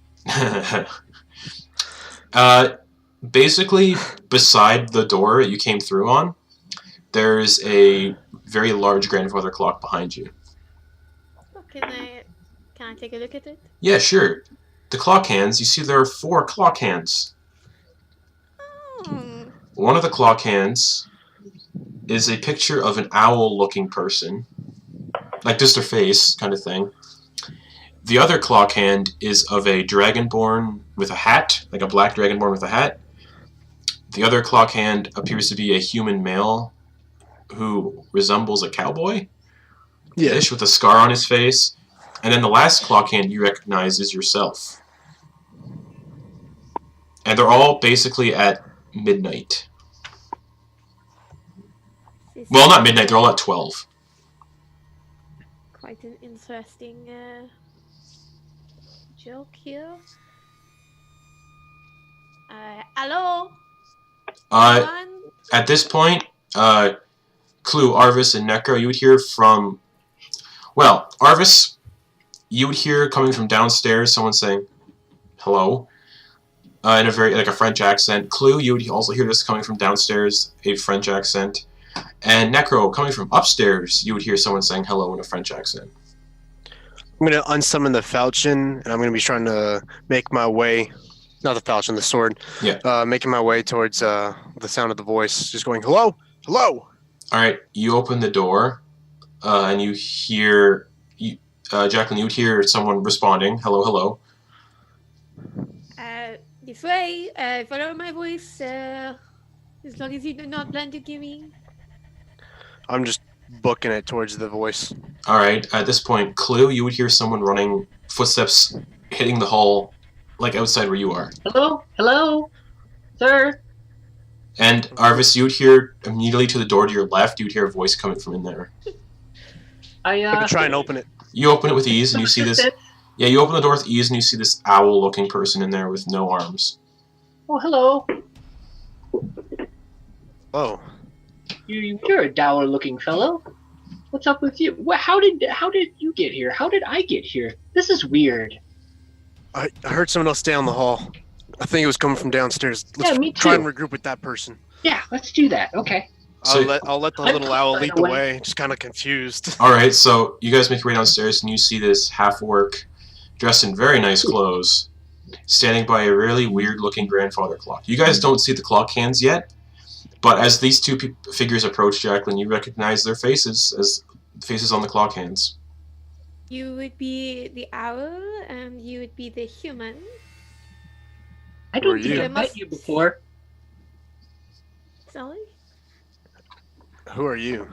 Basically, beside the door that you came through on, there's a very large grandfather clock behind you. Oh, can I take a look at it? Yeah, sure. The clock hands, you see there are 4 clock hands. Oh. One of the clock hands is a picture of an owl-looking person. Like just their face, kind of thing. The other clock hand is of a Dragonborn with a hat, like a black Dragonborn with a hat. The other clock hand appears to be a human male who resembles a cowboy. Ish, with a scar on his face. And then the last clock hand you recognize is yourself. And they're all basically at midnight. Well, not midnight, they're all at 12. Quite an interesting joke here. Hello? At this point, Clue, Arvis, and Necro, you would hear from... Well, Arvis, you would hear coming from downstairs someone saying, hello, in a very, like a French accent. Clue, you would also hear this coming from downstairs, a French accent. And Necro, coming from upstairs, you would hear someone saying hello in a French accent. I'm going to unsummon the falchion, and I'm going to be trying to make my way... Not the falchion, the sword. Yeah. Making my way towards the sound of the voice. Just going, hello? Hello? Alright, you open the door, and you hear... Jacqueline, you would hear someone responding, hello, hello. This way. Follow my voice. As long as you do not plan to kill me. I'm just booking it towards the voice. Alright, at this point, Clue, you would hear someone running, footsteps hitting the hall, like outside where you are. Hello? Hello? Sir? And Arvis, you would hear immediately to the door to your left, you would hear a voice coming from in there. I'm going to try and open it. You open it with ease, and you see this... Yeah, you open the door with ease, and you see this owl-looking person in there with no arms. Oh, hello. Oh. You're a dour-looking fellow. What's up with you? How did you get here? How did I get here? This is weird. I heard someone else down the hall. I think it was coming from downstairs. Let's me too. try and regroup with that person. Yeah, let's do that. Okay. I'll let the little owl lead the way. Just kind of confused. Alright, so you guys make your way downstairs, and you see this half-orc, dressed in very nice clothes, standing by a really weird-looking grandfather clock. You guys don't see the clock hands yet, but as these two figures approach Jacqueline, you recognize their faces as faces on the clock hands. You would be the owl, and you would be the human. I don't think I've met you before. Sorry? Who are you?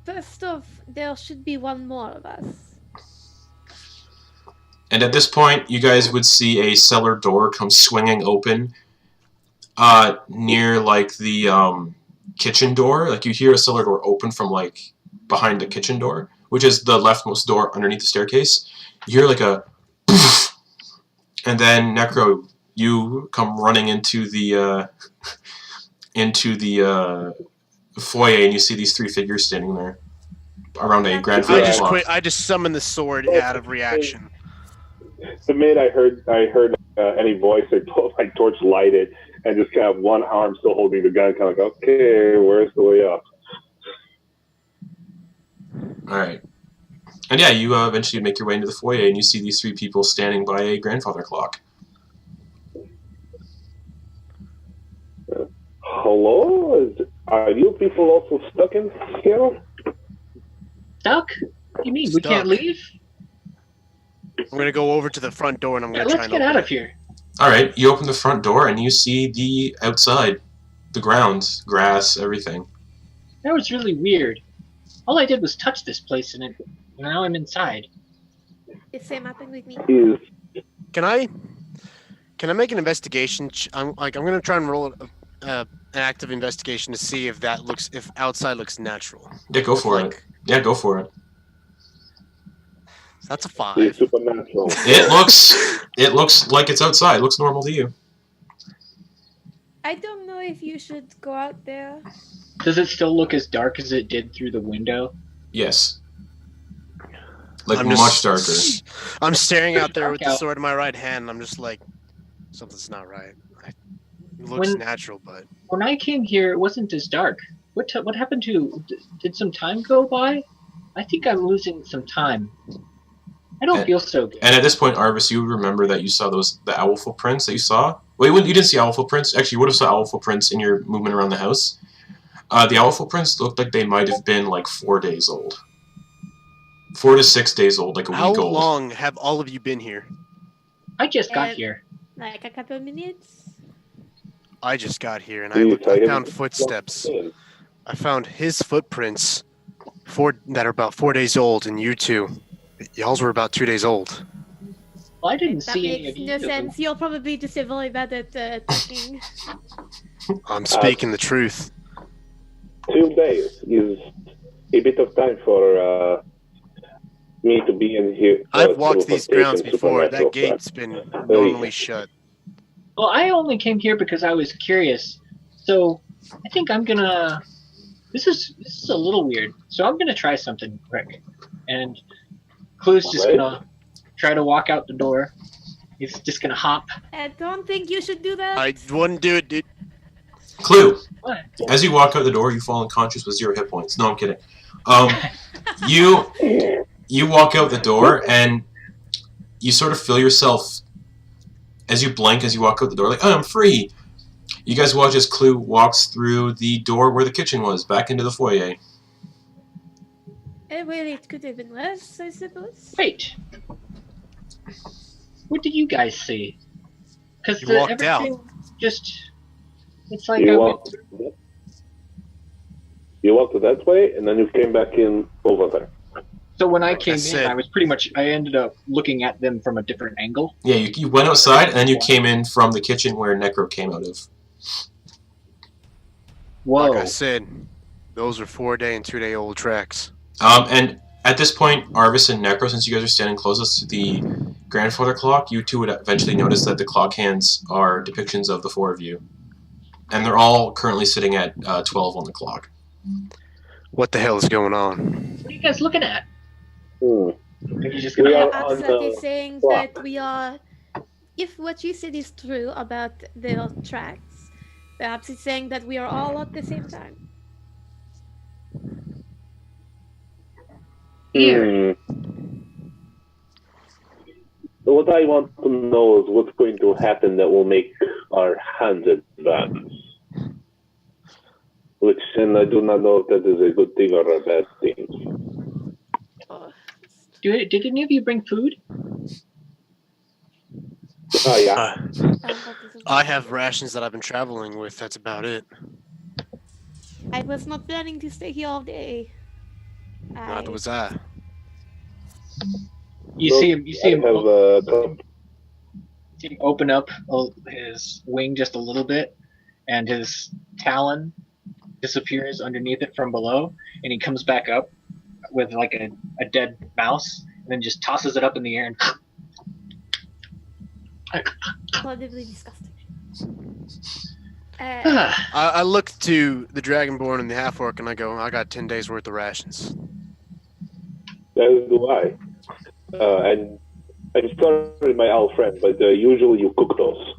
First off, there should be one more of us. And at this point, you guys would see a cellar door come swinging open near, like, the kitchen door. Like, you hear a cellar door open from, like, behind the kitchen door, which is the leftmost door underneath the staircase. You hear, like, a poof, and then, Necro, you come running into the foyer, and you see these three figures standing there around a grandfather clock. I just summoned the sword out of reaction. The minute I heard any voice, I pulled my torch, lighted, and just kind of one arm still holding the gun, kind of like, okay, where's the way up? Alright. And yeah, you eventually make your way into the foyer, and you see these three people standing by a grandfather clock. Hello? Are you people also stuck in here? Stuck? What do you mean? We can't leave? I'm going to go over to the front door, and I'm going to try and let's get out of here. Alright, you open the front door, and you see the outside. The ground, grass, everything. That was really weird. All I did was touch this place, and now I'm inside. The same happened with me. Can I make an investigation? I'm going to try and roll an active investigation to see if outside looks natural. Yeah, go for it. Yeah, go for it. That's a 5. It's supernatural. It looks like it's outside. It looks normal to you. I don't know if you should go out there. Does it still look as dark as it did through the window? Yes. Like, much darker. I'm staring out there with the sword in my right hand, and I'm just like, something's not right. It looks natural, but... When I came here, it wasn't as dark. What happened to... Did some time go by? I think I'm losing some time. I don't feel so good. And at this point, Arvis, you remember that you saw the owl footprints that you saw? Well, you didn't see owl footprints. Actually, you would have saw owl footprints in your movement around the house. The owl footprints looked like they might have been like 4 days old. 4 to 6 days old, like a week old. How long have all of you been here? I just got here. Like a couple of minutes. I just got here, and I found footsteps. I found his footprints that are about 4 days old, and you two. Y'all's were about 2 days old. Well, I didn't That see any of makes no sense. You're probably just very bad at talking. I'm speaking the truth. 2 days is a bit of time for me to be in here. I've walked these grounds before. That gate's been normally shut. Well, I only came here because I was curious. So I think I'm gonna. This is a little weird. So I'm gonna try something quick, and Clue's just gonna try to walk out the door. He's just gonna hop. I don't think you should do that. I wouldn't do it, dude. Clue. What? As you walk out the door, you fall unconscious with 0 hit points. No, I'm kidding. You walk out the door and you sort of feel yourself as you blink as you walk out the door, like, oh, I'm free. You guys watch as Clue walks through the door where the kitchen was, back into the foyer. Well, it could have been worse, I suppose. Wait. What did you guys see? Because walked out. It's like You walked that way, and then you came back in over there. So when I came That's in, it. I ended up looking at them from a different angle. Yeah, you went outside, and then you came in from the kitchen where Necro came out of. Whoa. Like I said, those are 4-day and 2-day-old tracks. And at this point, Arvis and Necro, since you guys are standing closest to the grandfather clock, you two would eventually notice that the clock hands are depictions of the 4 of you. And they're all currently sitting at 12 on the clock. What the hell is going on? What are you guys looking at? Hmm. Are you just We gonna are Perhaps on that is the saying clock. that we are. If what you said is true about the tracks, perhaps it's saying that we are all at the same time. Here. So what I want to know is what's going to happen that will make our hands advance. And I do not know if that is a good thing or a bad thing. Oh, Did any of you bring food? Oh, yeah. I have rations that I've been traveling with. That's about it. I was not planning to stay here all day. Neither was I. You see him. I have See him open up his wing just a little bit, and his talon disappears underneath it from below, and he comes back up with like a dead mouse, and then just tosses it up in the air and. Probably disgusting. I look to the Dragonborn and the half-orc and I go, I got 10 days worth of rations. As do I. And I'm sorry, my old friend, but usually you cook those.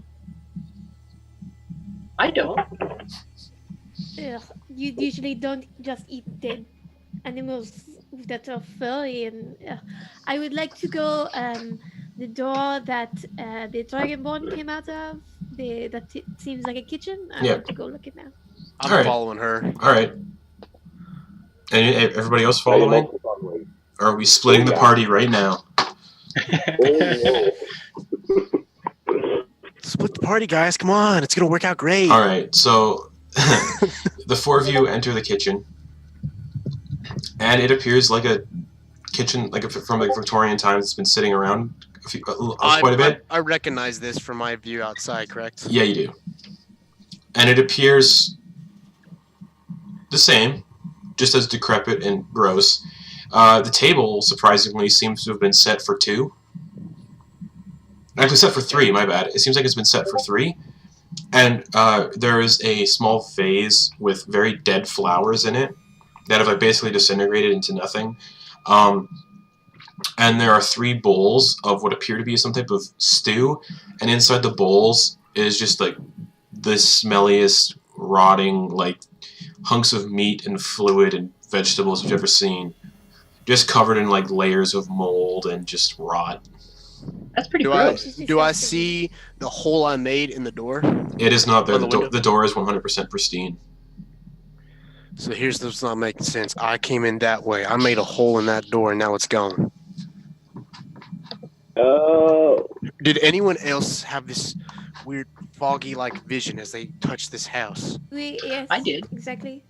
I don't. Ugh, you usually don't just eat dead animals that are furry, and I would like to go the door that the Dragonborn came out of. That seems like a kitchen. I want to go look at now. I'm Alright. following her. Alright. And everybody else following? Or are we splitting the party right now? Split the party, guys. Come on. It's going to work out great. Alright, so the 4 of you enter the kitchen. And it appears like a kitchen, from Victorian times. It's been sitting around quite a bit. I recognize this from my view outside, correct? Yeah, you do. And it appears the same, just as decrepit and gross. The table, surprisingly, seems to have been set for 2. Actually, set for 3, my bad. It seems like it's been set for 3. And there is a small vase with very dead flowers in it that have basically disintegrated into nothing. And there are 3 bowls of what appear to be some type of stew, and inside the bowls is just like the smelliest, rotting, like hunks of meat and fluid and vegetables you've ever seen, just covered in like layers of mold and just rot. That's pretty gross. Do I see the hole I made in the door? It is not there. On The door is 100% pristine. So here's what's not making sense. I came in that way. I made a hole in that door, and now it's gone. Did anyone else have this weird foggy-like vision as they touched this house? Yes, I did. Exactly.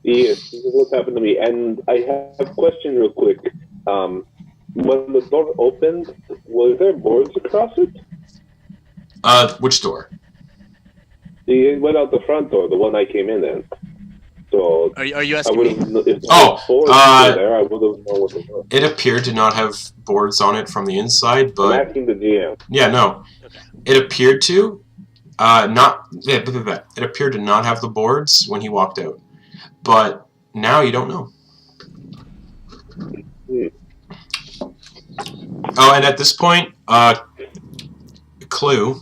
Yes, this is what happened to me. And I have a question real quick. When the door opened, was there boards across it? Which door? It went out the front door, the one I came in. So Are you I asking would me? have. If Oh, boards were there, I would have known what it was. It appeared to not have boards on it from the inside, I'm but asking the GM. yeah, no. Okay. It appeared to not. It appeared to not have the boards when he walked out, but now you don't know. Oh, and at this point, Clue,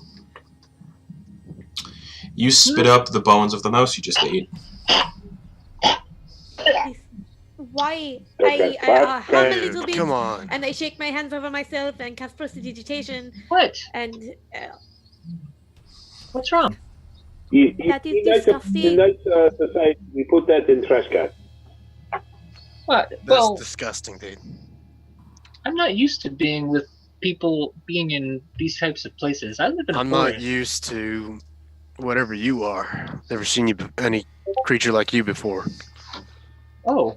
you spit up the bones of the mouse you just ate. Why? Okay, I hum a little bit, Come on. and I shake my hands over myself and cast prestidigitation. What? And What's wrong? That is disgusting. In that society, we put that in trash can. What? That's Well, disgusting, dude. I'm not used to being with people being in these types of places. I live in a I'm forest. not used to whatever you are. Never seen you any creature like you before. Oh.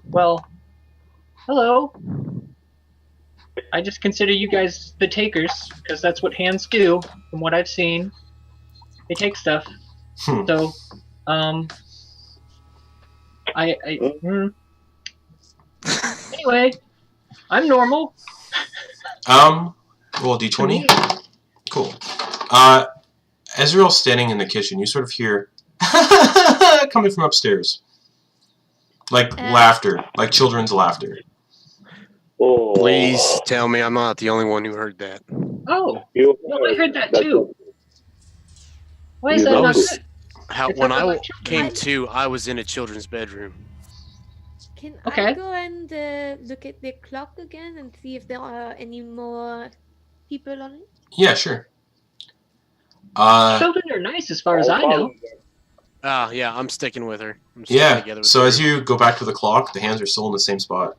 Well, hello. I just consider you guys the takers, because that's what hands do, from what I've seen. They take stuff. So, anyway, I'm normal. Roll d20. Cool. As you're all standing in the kitchen, you sort of hear coming from upstairs. Like laughter, like children's laughter. Oh, Please tell me I'm not the only one who heard that. Oh, You no, I heard that too. Why is You that know not this. good? When not I like came children. to, I was in a children's bedroom. Can Okay. I go and look at the clock again and see if there are any more people on it? Yeah, sure. Children are nice as far as I know. Ah, yeah, I'm sticking with her. I'm sticking Yeah, together with so her. as you go back to the clock, the hands are still in the same spot.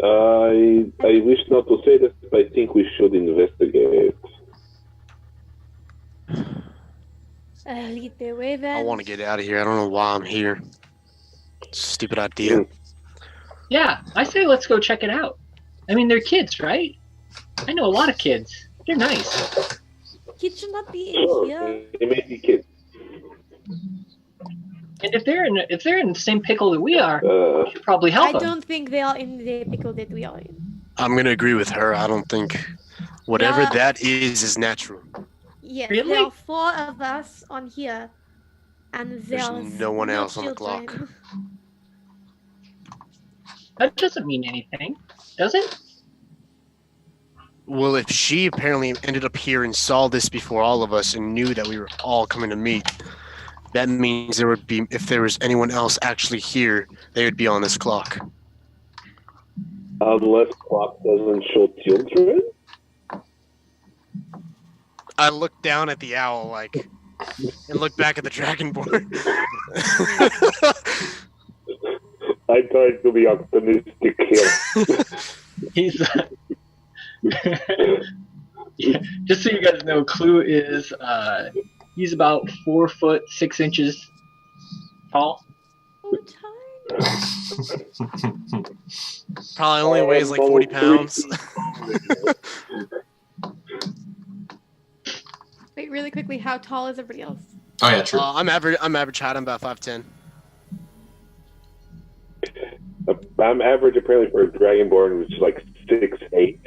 I wish not to say this, but I think we should investigate. Lead the way then. I want to get out of here. I don't know why I'm here. Stupid idea. Yeah, I say let's go check it out. I mean, they're kids, right? I know a lot of kids. They're nice. Kids should not be in Sure, here. they may be kids. And if they're in the same pickle that we are, we should probably I help them. don't think they are in the pickle that we are in. I'm going to agree with her. I don't think whatever Yeah. that is natural. Yes, Really? there are 4 of us on here, and There's there's no one else on the children. clock. That doesn't mean anything, does it? Well, if she apparently ended up here and saw this before all of us and knew that we were all coming to meet, that means there would be, if there was anyone else actually here, they would be on this clock. Unless clock doesn't show children. I looked down at the owl, like, and looked back at the Dragonborn. I tried to be optimistic here. He's yeah, just so you guys know, Clue is he's about 4 foot 6 inches tall. Oh, time. Probably only weighs like 40 pounds. Wait, really quickly, how tall is everybody else? Oh yeah, true. I'm average height. I'm about 5'10". I'm average apparently for a Dragonborn, which is like 6'8".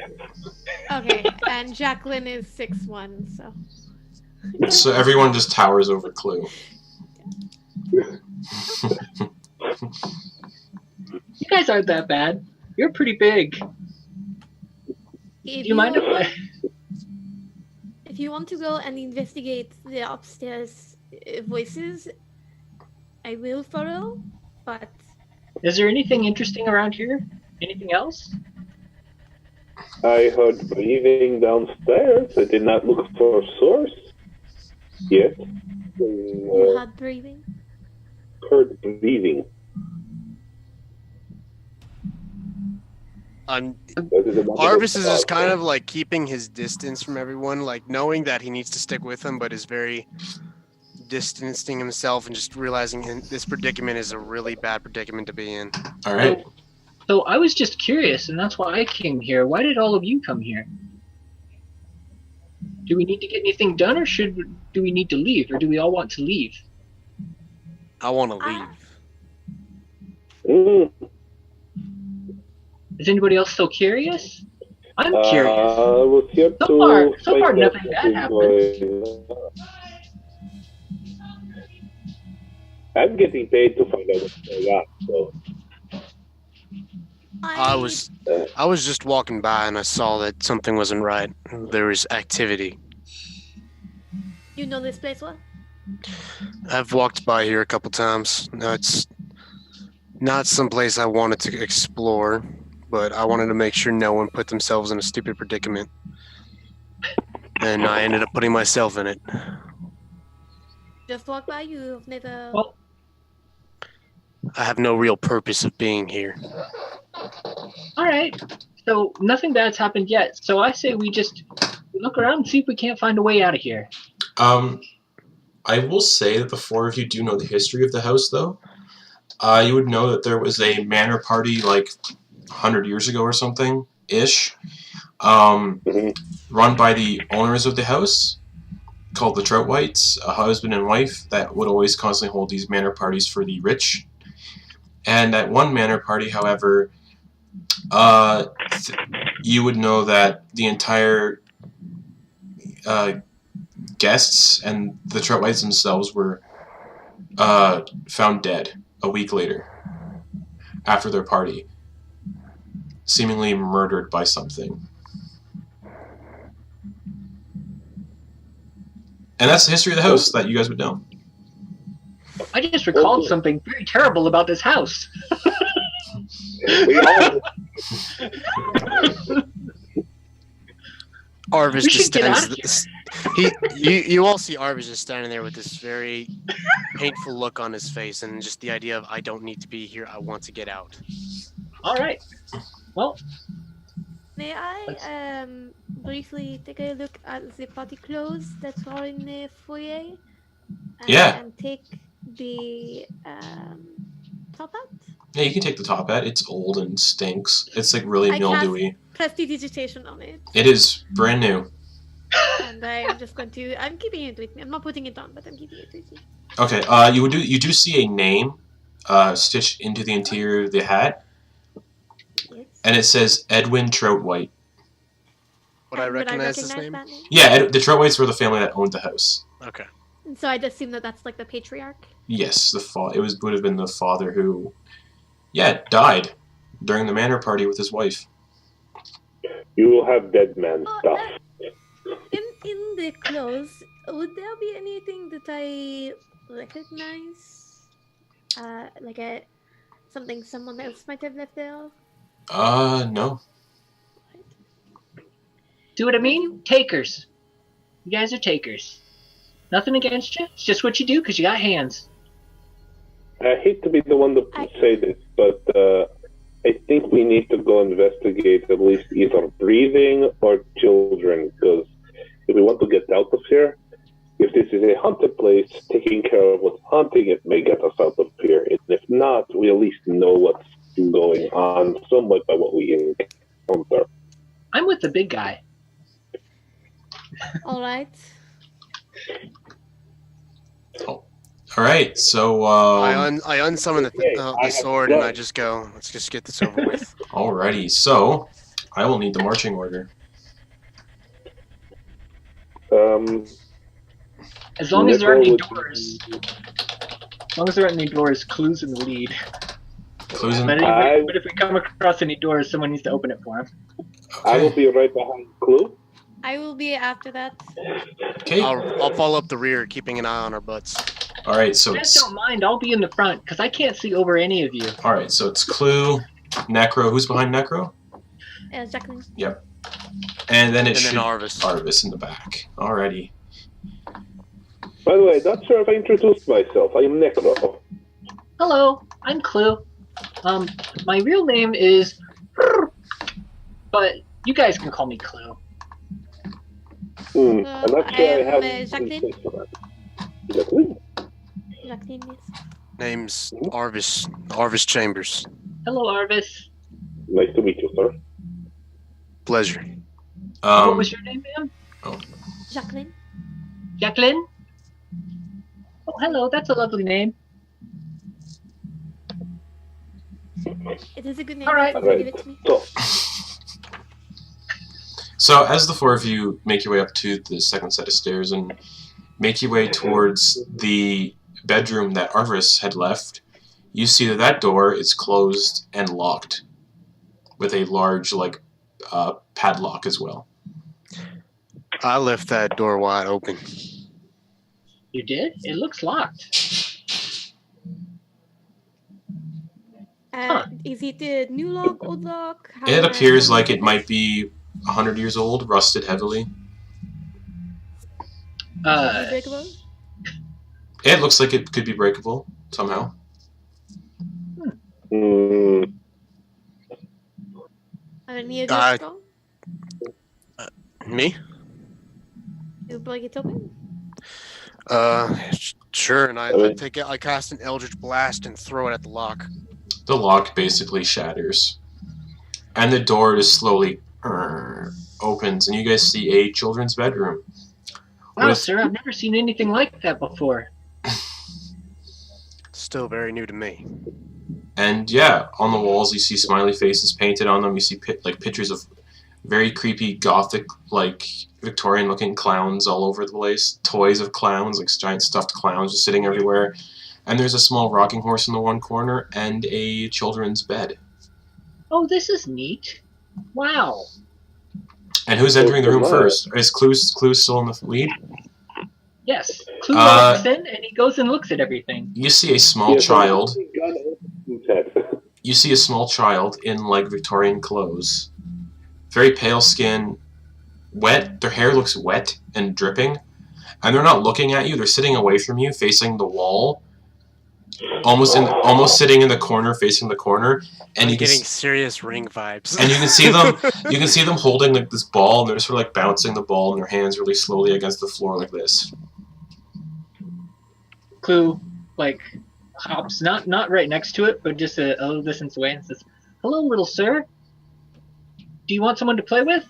Okay, and Jacqueline is 6'1", so. So everyone just towers over Clue. You guys aren't that bad. You're pretty big. Do you mind if I... If you want to go and investigate the upstairs voices, I will follow, but... Is there anything interesting around here? Anything else? I heard breathing downstairs. I did not look for a source yet. You had breathing? Heard breathing. Arvis is just kind of like keeping his distance from everyone, like knowing that he needs to stick with them, but is very distancing himself and just realizing this predicament is a really bad predicament to be in. All right. So I was just curious, and that's why I came here. Why did all of you come here? Do we need to get anything done, or do we need to leave, or do we all want to leave? I want to leave. Mm. Is anybody else still curious? I'm curious. We're here So far, find out nothing what bad is happened. going on. I'm getting paid to find out what's going on, so I was just walking by and I saw that something wasn't right. There was activity. You know this place well? I've walked by here a couple times. No, it's not someplace I wanted to explore, but I wanted to make sure no one put themselves in a stupid predicament. And I ended up putting myself in it. Just walk by. You've never. Well, I have no real purpose of being here. all right. So nothing bad's happened yet. So I say we just look around and see if we can't find a way out of here. I will say that the four of you do know the history of the house, though. You would know that there was a manor party like 100 years ago or something, ish, run by the owners of the house, called the Troutwhites, a husband and wife that would always constantly hold these manor parties for the rich. And at one manor party, however, you would know that the entire guests and the Troutwhites themselves were found dead a week later after their party, seemingly murdered by something. And that's the history of the house that you guys would know. I just recalled something very terrible about this house. we all Arvis We just should get out stands. of You all see Arvis just standing there with this very painful look on his face, and just the idea of I don't need to be here. I want to get out. All right. Well, May I briefly take a look at the party clothes that are in the foyer? Yeah. And take the top hat? Yeah, you can take the top hat. It's old and stinks. It's like really mildewy. Prestidigitation on it. It is brand new. And I'm just going to. I'm keeping it with me. I'm not putting it on, but I'm keeping it with me. Okay. You do see a name stitched into the interior of the hat, Yes. and it says Edwin Troutwhite. Would I recognize this that name? name? Yeah, the Troutwhites were the family that owned the house. Okay. And so I'd assume that that's like the patriarch. Yes, would have been the father who, died during the manor party with his wife. you will have dead man stuff. In the clothes, would there be anything that I recognize? Like something someone else might have left there? No. see what I mean? Takers. You guys are takers. Nothing against you. It's just what you do because you got hands. I hate to be the one to say this, but I think we need to go investigate at least either breathing or children, because if we want to get out of here, if this is a haunted place, taking care of what's haunting it may get us out of here. And if not, we at least know what's going on somewhat by what we encounter. I'm with the big guy. All right. All right, so I unsummon the sword and I just go, let's just get this over with. alrighty, so I will need the marching order. As long as there aren't any Necro doors. As long as there aren't any doors, Clue's in the lead. Clues in But if we come across any doors, someone needs to open it for him. I will Okay. be right behind Clue. I will be after that. Okay. I'll follow up the rear, keeping an eye on our butts. All right, so You guys it's don't mind, I'll be in the front, because I can't see over any of you. Clue, Necro. Who's behind Necro? Jacqueline. And then And should then Arvis. Arvis in the back. Alrighty. By the way, not sure if I introduced myself. I am Necro. Hello, I'm Clue. My real name is... But you guys can call me Clue. I'm not sure I have Jacqueline. space for that. Jacqueline? Jacqueline, yes. Name's Arvis Chambers. Hello, Arvis. Nice to meet you, sir. Pleasure. What was your name, ma'am? Jacqueline. Jacqueline? Oh, hello, that's a lovely name. It is a good name. All right. Give it to me. So as the four of you make your way up to the second set of stairs and make your way towards the bedroom that Arvis had left, you see that that door is closed and locked with a large, padlock as well. I left that door wide open. You did? It looks locked. Is it a new lock, old lock? It appears like it might be 100 years old, rusted heavily. Breakable? It looks like it could be breakable somehow. Any of you strong? Me? You break it open? Sure. And I cast an Eldritch Blast and throw it at the lock. The lock basically shatters, and the door just slowly opens, and you guys see a children's bedroom. Wow, sir, I've never seen anything like that before. Still very new to me. And yeah, on the walls you see smiley faces painted on them. You see pictures of very creepy gothic, Victorian-looking clowns all over the place. Toys of clowns, giant stuffed clowns just sitting everywhere. And there's a small rocking horse in the one corner and a children's bed. Oh, this is neat. Wow. And who's entering the room first? Is Clue still in the lead? Yes. Clue walks in and he goes and looks at everything. You see a small child. You see a small child in Victorian clothes. Very pale skin, wet. Their hair looks wet and dripping. And they're not looking at you. They're sitting away from you, facing the wall. Almost sitting in the corner, facing the corner, and you're getting serious Ring vibes. And you can see them. You can see them holding this ball, and they're just sort of bouncing the ball in their hands really slowly against the floor like this. Clue hops not right next to it, but just a little distance away, and says, "Hello, little sir. Do you want someone to play with?"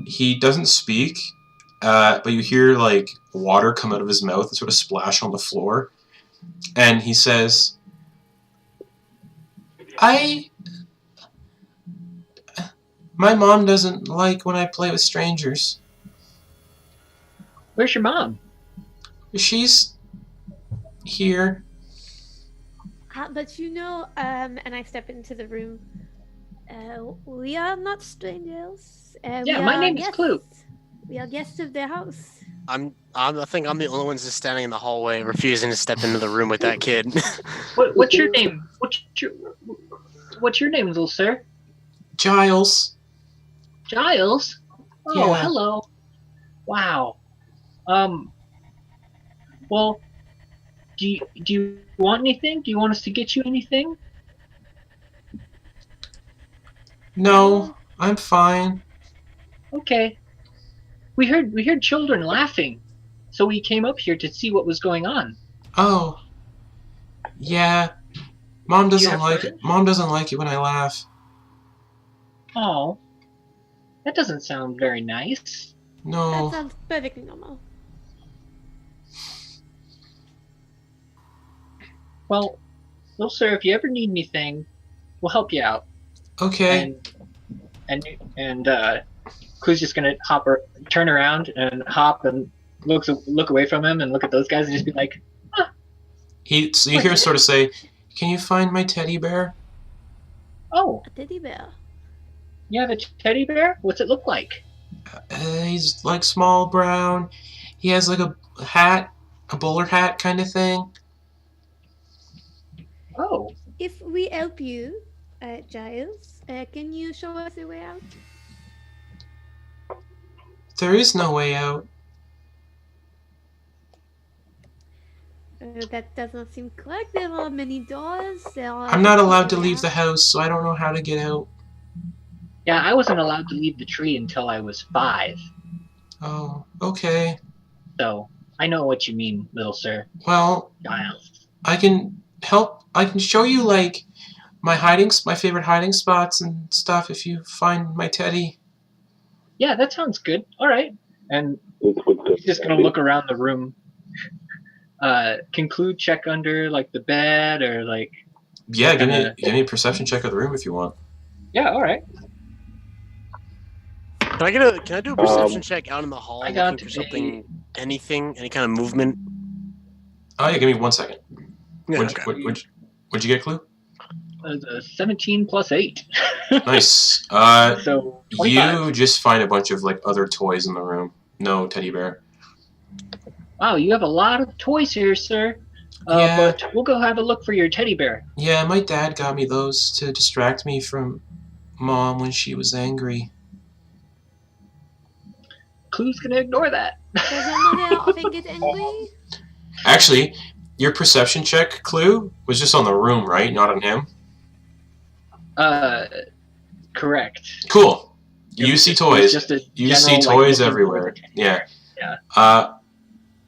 He doesn't speak, but you hear water come out of his mouth and sort of splash on the floor. And he says, my mom doesn't like when I play with strangers. Where's your mom? She's here. But and I step into the room. We are not strangers. My name is Clue. We are guests of their house. I think I'm the only one just standing in the hallway, refusing to step into the room with that kid. What's your name? What's your name, little sir? Giles. Giles? Oh, yeah. Hello. Wow. Well, do you want anything? Do you want us to get you anything? No, I'm fine. Okay. We heard children laughing, so we came up here to see what was going on. Oh. Yeah. Mom doesn't like it. Mom doesn't like it when I laugh. Oh. That doesn't sound very nice. No. That sounds perfectly normal. Well, little sir, if you ever need anything, we'll help you out. Okay. And Clue's just gonna turn around and hop and look away from him and look at those guys and just be like, huh. You hear him sort of say, "Can you find my teddy bear?" Oh. A teddy bear. You have a teddy bear? What's it look like? He's small brown. He has a hat, a bowler hat kind of thing. Oh. If we help you, Giles, can you show us the way out? There is no way out. That doesn't seem correct. There are many doors. I'm not allowed to leave the house, so I don't know how to get out. Yeah, I wasn't allowed to leave the tree until I was 5. Oh, okay. So, I know what you mean, little sir. Well, Giles. I can help. I can show you, my favorite hiding spots and stuff if you find my teddy. Yeah, that sounds good. All right. And he's just going to look around the room. Can Clue check under, the bed or, Yeah, give me a perception check of the room if you want. Yeah, all right. Can I do a perception check out in the hall? I got looking for something, any kind of movement. Oh yeah, give me 1 second. Yeah, What'd you get, Clue? 17 plus 8. Nice. So 25. You just find a bunch of like other toys in the room. No teddy bear. Wow, you have a lot of toys here, sir. Yeah. But we'll go have a look for your teddy bear. Yeah, my dad got me those to distract me from Mom when she was angry. Clue's gonna ignore that. Does your mother often get angry? Actually, your perception check, Clue, was just on the room, right? Not on him? Correct. Cool. You see toys. You see general, toys like, everywhere. Yeah. Yeah.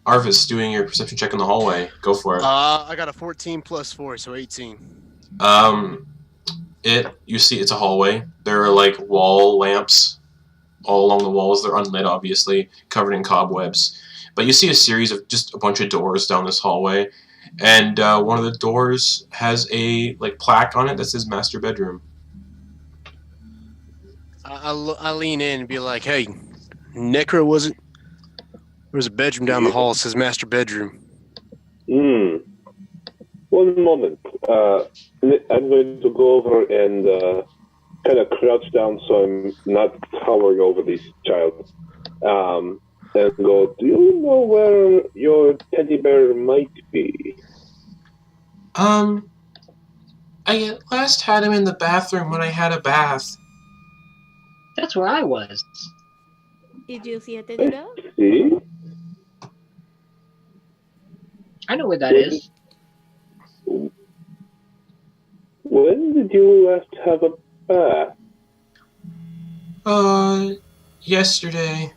Arvis, doing your perception check in the hallway. Go for it. I got a 14 plus 4, so 18. You see it's a hallway. There are like wall lamps all along the walls. They're unlit, obviously, covered in cobwebs. But you see a series of just a bunch of doors down this hallway. And one of the doors has a like plaque on it that says master bedroom. I lean in and be like, "Hey, Necro, was it? There's a bedroom down the hall. It says master bedroom." One moment. I'm going to go over and kind of crouch down so I'm not towering over this child. And go, do you know where your teddy bear might be? I last had him in the bathroom when I had a bath. That's where I was. Did you see a teddy bear? See? I know where that is. When did you last have a bath? Yesterday.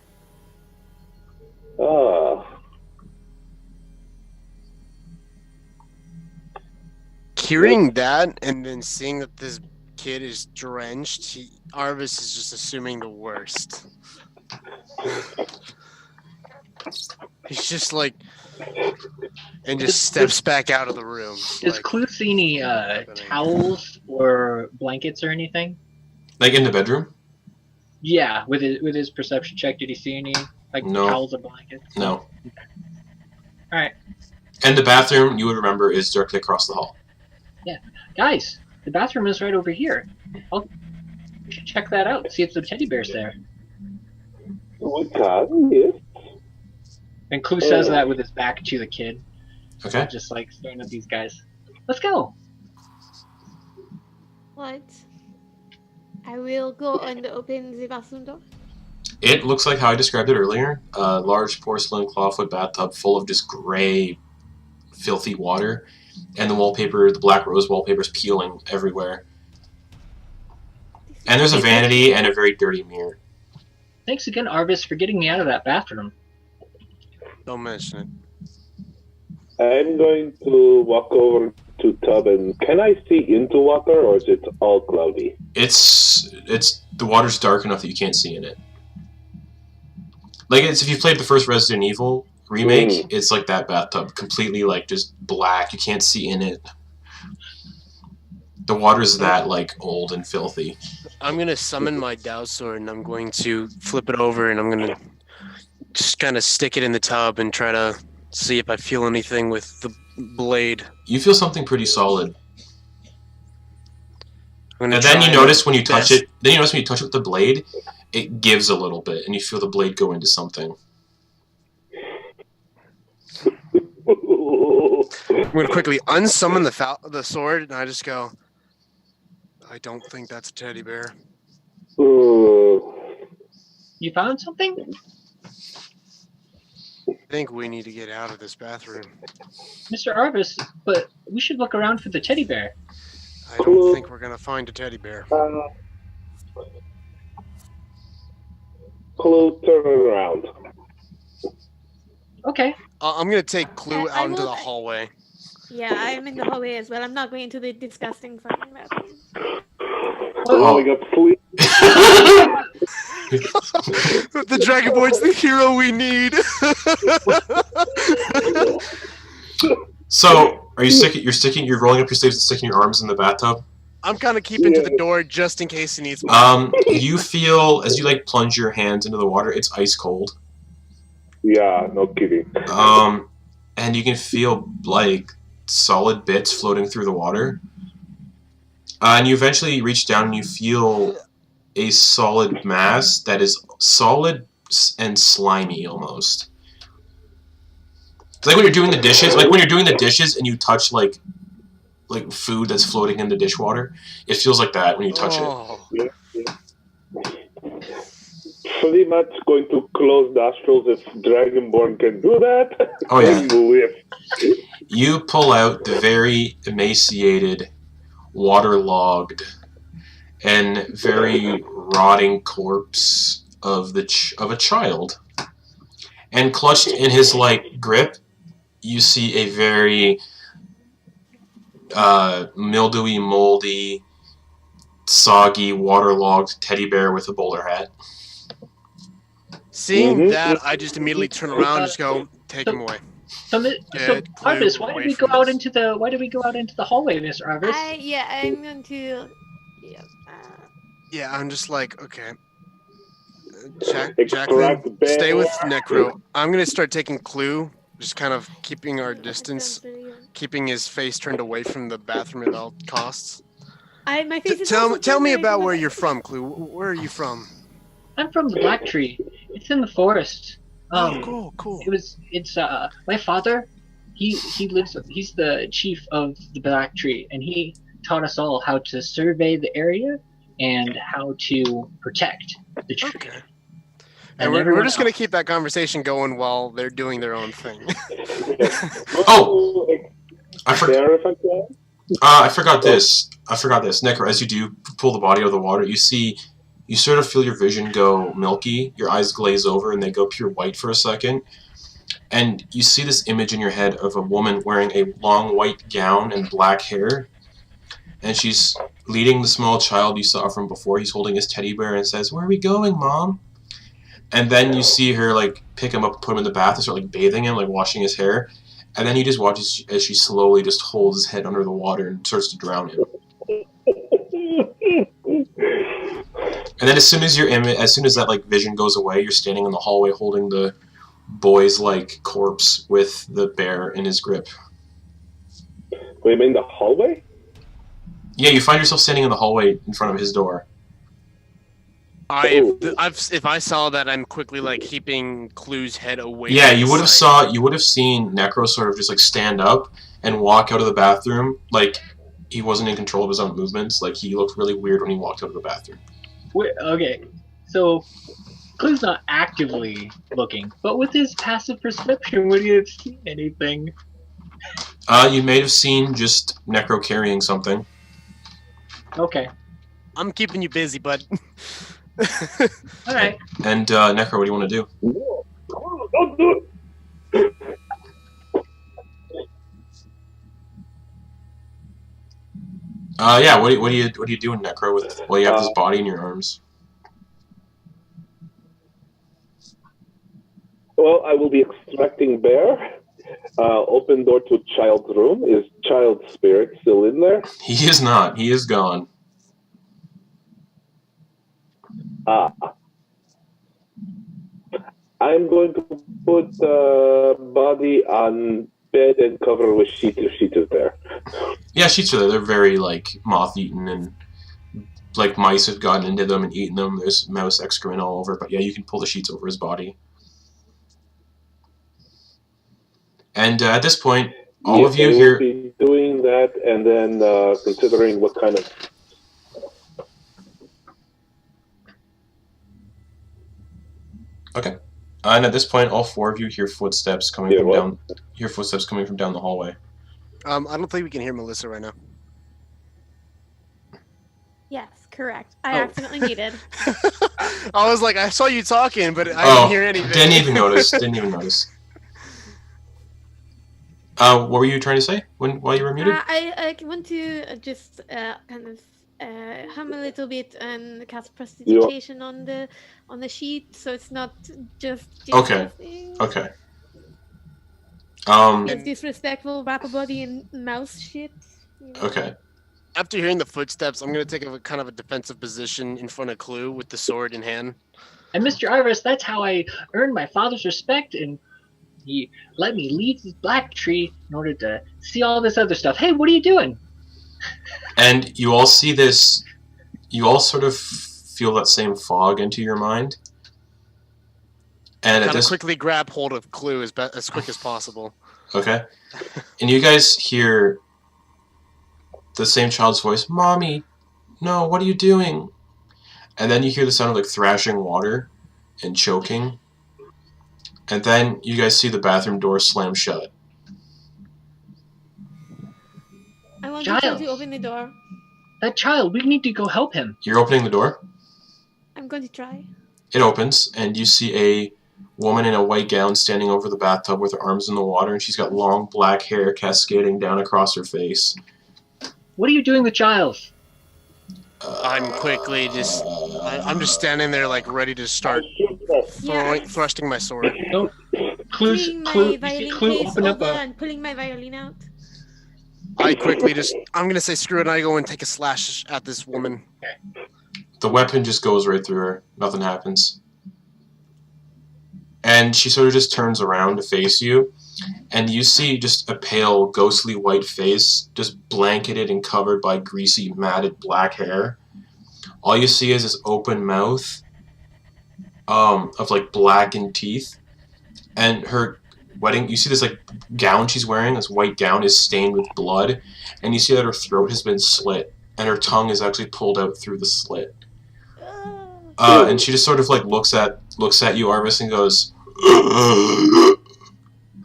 Hearing that and then seeing that this kid is drenched, Arvis is just assuming the worst. He's just like, and just steps back out of the room. Does Clue see any towels or blankets or anything? Like in the bedroom? Yeah, with his perception check, did he see any No. towels or blankets? No. Okay. All right. And the bathroom, you would remember, is directly across the hall. Yeah, guys, the bathroom is right over here. We should check that out. See if the teddy bear's there. We can, yes. And Clue says that with his back to the kid. Okay. Just like staring at these guys. Let's go. What? I will go and open the bathroom door. It looks like how I described it earlier. A large porcelain clawfoot bathtub full of just gray, filthy water. And the wallpaper, the black rose wallpaper, is peeling everywhere. And there's a vanity and a very dirty mirror. Thanks again, Arvis, for getting me out of that bathroom. Don't mention it. I'm going to walk over to tub and can I see into water or is it all cloudy? It's the water's dark enough that you can't see in it. Like it's if you played the first Resident Evil remake, it's like that bathtub, completely like just black. You can't see in it. The water's that like old and filthy. I'm gonna summon my Dao sword and I'm going to flip it over and I'm gonna just kind of stick it in the tub and try to see if I feel anything with the blade. You feel something pretty solid. And then you notice when you touch it. Then you notice when you touch it with the blade, it gives a little bit, and you feel the blade go into something. I'm gonna quickly unsummon the sword, and I just go, I don't think that's a teddy bear. You found something? I think we need to get out of this bathroom. Mr. Arvis, but we should look around for the teddy bear. I don't think we're gonna find a teddy bear. Clue, turn around. Okay. I'm gonna take Clue I out into will- the hallway. Yeah, I am in the hallway as well. I'm not going to the disgusting fucking bathroom. Oh, we got sleep. The Dragonborn's the hero we need. So, Are you sticking? You're rolling up your sleeves and sticking your arms in the bathtub. I'm kind of keeping to the door just in case he needs. You feel as you like plunge your hands into the water, it's ice cold. Yeah, no kidding. And you can feel like solid bits floating through the water. And you eventually reach down and you feel a solid mass that is solid and slimy almost. It's like when you're doing the dishes, and you touch like food that's floating in the dishwater. It feels like that when you touch it. Yeah. Pretty much going to close nostrils if Dragonborn can do that. Oh yeah. You pull out the very emaciated, waterlogged, and very rotting corpse of a child. And clutched in his grip, you see a very mildewy, moldy, soggy, waterlogged teddy bear with a bowler hat. Seeing that, I just immediately turn around and just go, take him away. So Arvis, why did we go out into the hallway, Mr. Arvis? I'm going to. Yeah, I'm just like, okay. Jacqueline, stay with Necro. I'm gonna start taking Clue, just kind of keeping our distance, keeping his face turned away from the bathroom at all costs. My face is tell me about where you're from, Clue. Where are you from? I'm from the Black Tree. It's in the forest. Cool. It's my father. He's the chief of the Black Tree, and he taught us all how to survey the area and how to protect the tree. Okay. And we're just going to keep that conversation going while they're doing their own thing. Oh! I forgot this. Necro, as you do pull the body out of the water, you sort of feel your vision go milky, your eyes glaze over, and they go pure white for a second. And you see this image in your head of a woman wearing a long white gown and black hair. And she's leading the small child you saw from before. He's holding his teddy bear and says, "Where are we going, Mom?" And then you see her pick him up, put him in the bath, and start bathing him, washing his hair. And then you just watch as she slowly just holds his head under the water and starts to drown him. And then as soon as that vision goes away, you're standing in the hallway holding the boy's corpse with the bear in his grip. Wait, you mean the hallway? Yeah, you find yourself standing in the hallway in front of his door. If I saw that, I'm quickly keeping Clue's head away. Yeah, you would have seen Necro sort of just stand up and walk out of the bathroom he wasn't in control of his own movements. He looked really weird when he walked out of the bathroom. Wait, okay, so Clue's not actively looking, but with his passive perception, would he have seen anything? You may have seen just Necro carrying something. Okay. I'm keeping you busy, bud. All right. And Necro, what do you want to do? Don't do it. Yeah. What are you doing, Necro? While you have this body in your arms? Well, I will be extracting bear. Open door to child's room. Is child's spirit still in there? He is not. He is gone. I'm going to put the body on bed and cover with sheets if sheet is there. Yeah, sheets are there. They're very moth-eaten and mice have gotten into them and eaten them. There's mouse excrement all over. But yeah, you can pull the sheets over his body. And at this point, all of you here... be doing that and then considering what kind of... Okay. And at this point, all four of you hear footsteps coming from down... Hear footsteps coming from down the hallway. I don't think we can hear Melissa right now. Yes, correct. I accidentally muted. I was I saw you talking, but I didn't hear anything. Didn't even notice. What were you trying to say while you were muted? I want to just kind of hum a little bit and cast prestidigitation on the sheet, so it's not just Okay. It's disrespectful, wrap a body in mouse shit. You know? Okay. After hearing the footsteps, I'm gonna take a kind of a defensive position in front of Clue with the sword in hand. And Mr. Arvis, that's how I earned my father's respect, and he let me leave the black tree in order to see all this other stuff. Hey, what are you doing? And you all see this. You all sort of feel that same fog into your mind. And at this, quickly grab hold of Clue as quick as possible. Okay. And you guys hear the same child's voice, "Mommy, no, what are you doing?" And then you hear the sound of like thrashing water and choking. And then you guys see the bathroom door slam shut. I want you to open the door. That child, we need to go help him. You're opening the door? I'm going to try. It opens, and you see a woman in a white gown standing over the bathtub with her arms in the water, and she's got long black hair cascading down across her face. What are you doing with Giles? I'm quickly just... I'm just standing there, like, ready to start thrusting my sword. Nope. Clue, open up and pulling my violin out. I quickly just... I'm gonna say screw it, and I go and take a slash at this woman. The weapon just goes right through her. Nothing happens. And she sort of just turns around to face you, and you see just a pale, ghostly white face, just blanketed and covered by greasy, matted black hair. All you see is this open mouth of like blackened teeth, and her wedding. You see this like gown she's wearing. This white gown is stained with blood, and you see that her throat has been slit, and her tongue is actually pulled out through the slit. And she just sort of like looks at you, Arvis, and goes,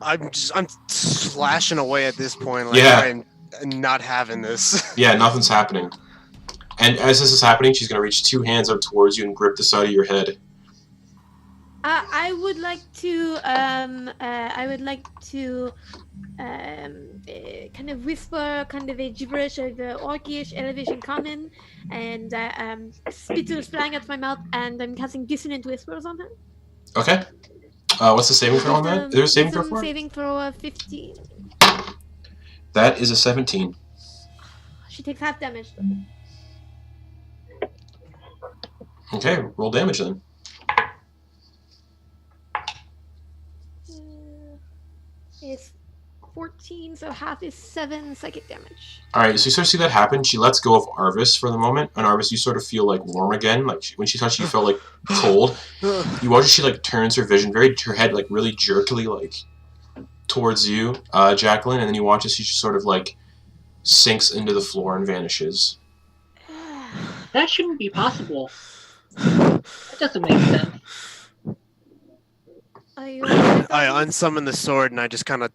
I'm slashing away at this point. Like, yeah. I'm not having this. Yeah, nothing's happening. And as this is happening, she's gonna reach two hands up towards you and grip the side of your head. I would like to kind of whisper kind of a gibberish of Orcish, Elvish, Common, and spittles flying out of my mouth, and I'm casting Dissonant Whispers on her. Okay. What's the saving throw on that? Is there a saving throw for it? Saving throw of 15. That is a 17. She takes half damage. Okay, roll damage then. Is 14, so half is 7 psychic damage. Alright, so you sort of see that happen. She lets go of Arvis for the moment, and Arvis, you sort of feel like warm again. Like when she touched you, you felt like cold. You watch as she like turns her vision, her head like really jerkily like towards you, Jacqueline, and then you watch as she just sort of like sinks into the floor and vanishes. That shouldn't be possible. That doesn't make sense. I unsummon the sword and I just kind of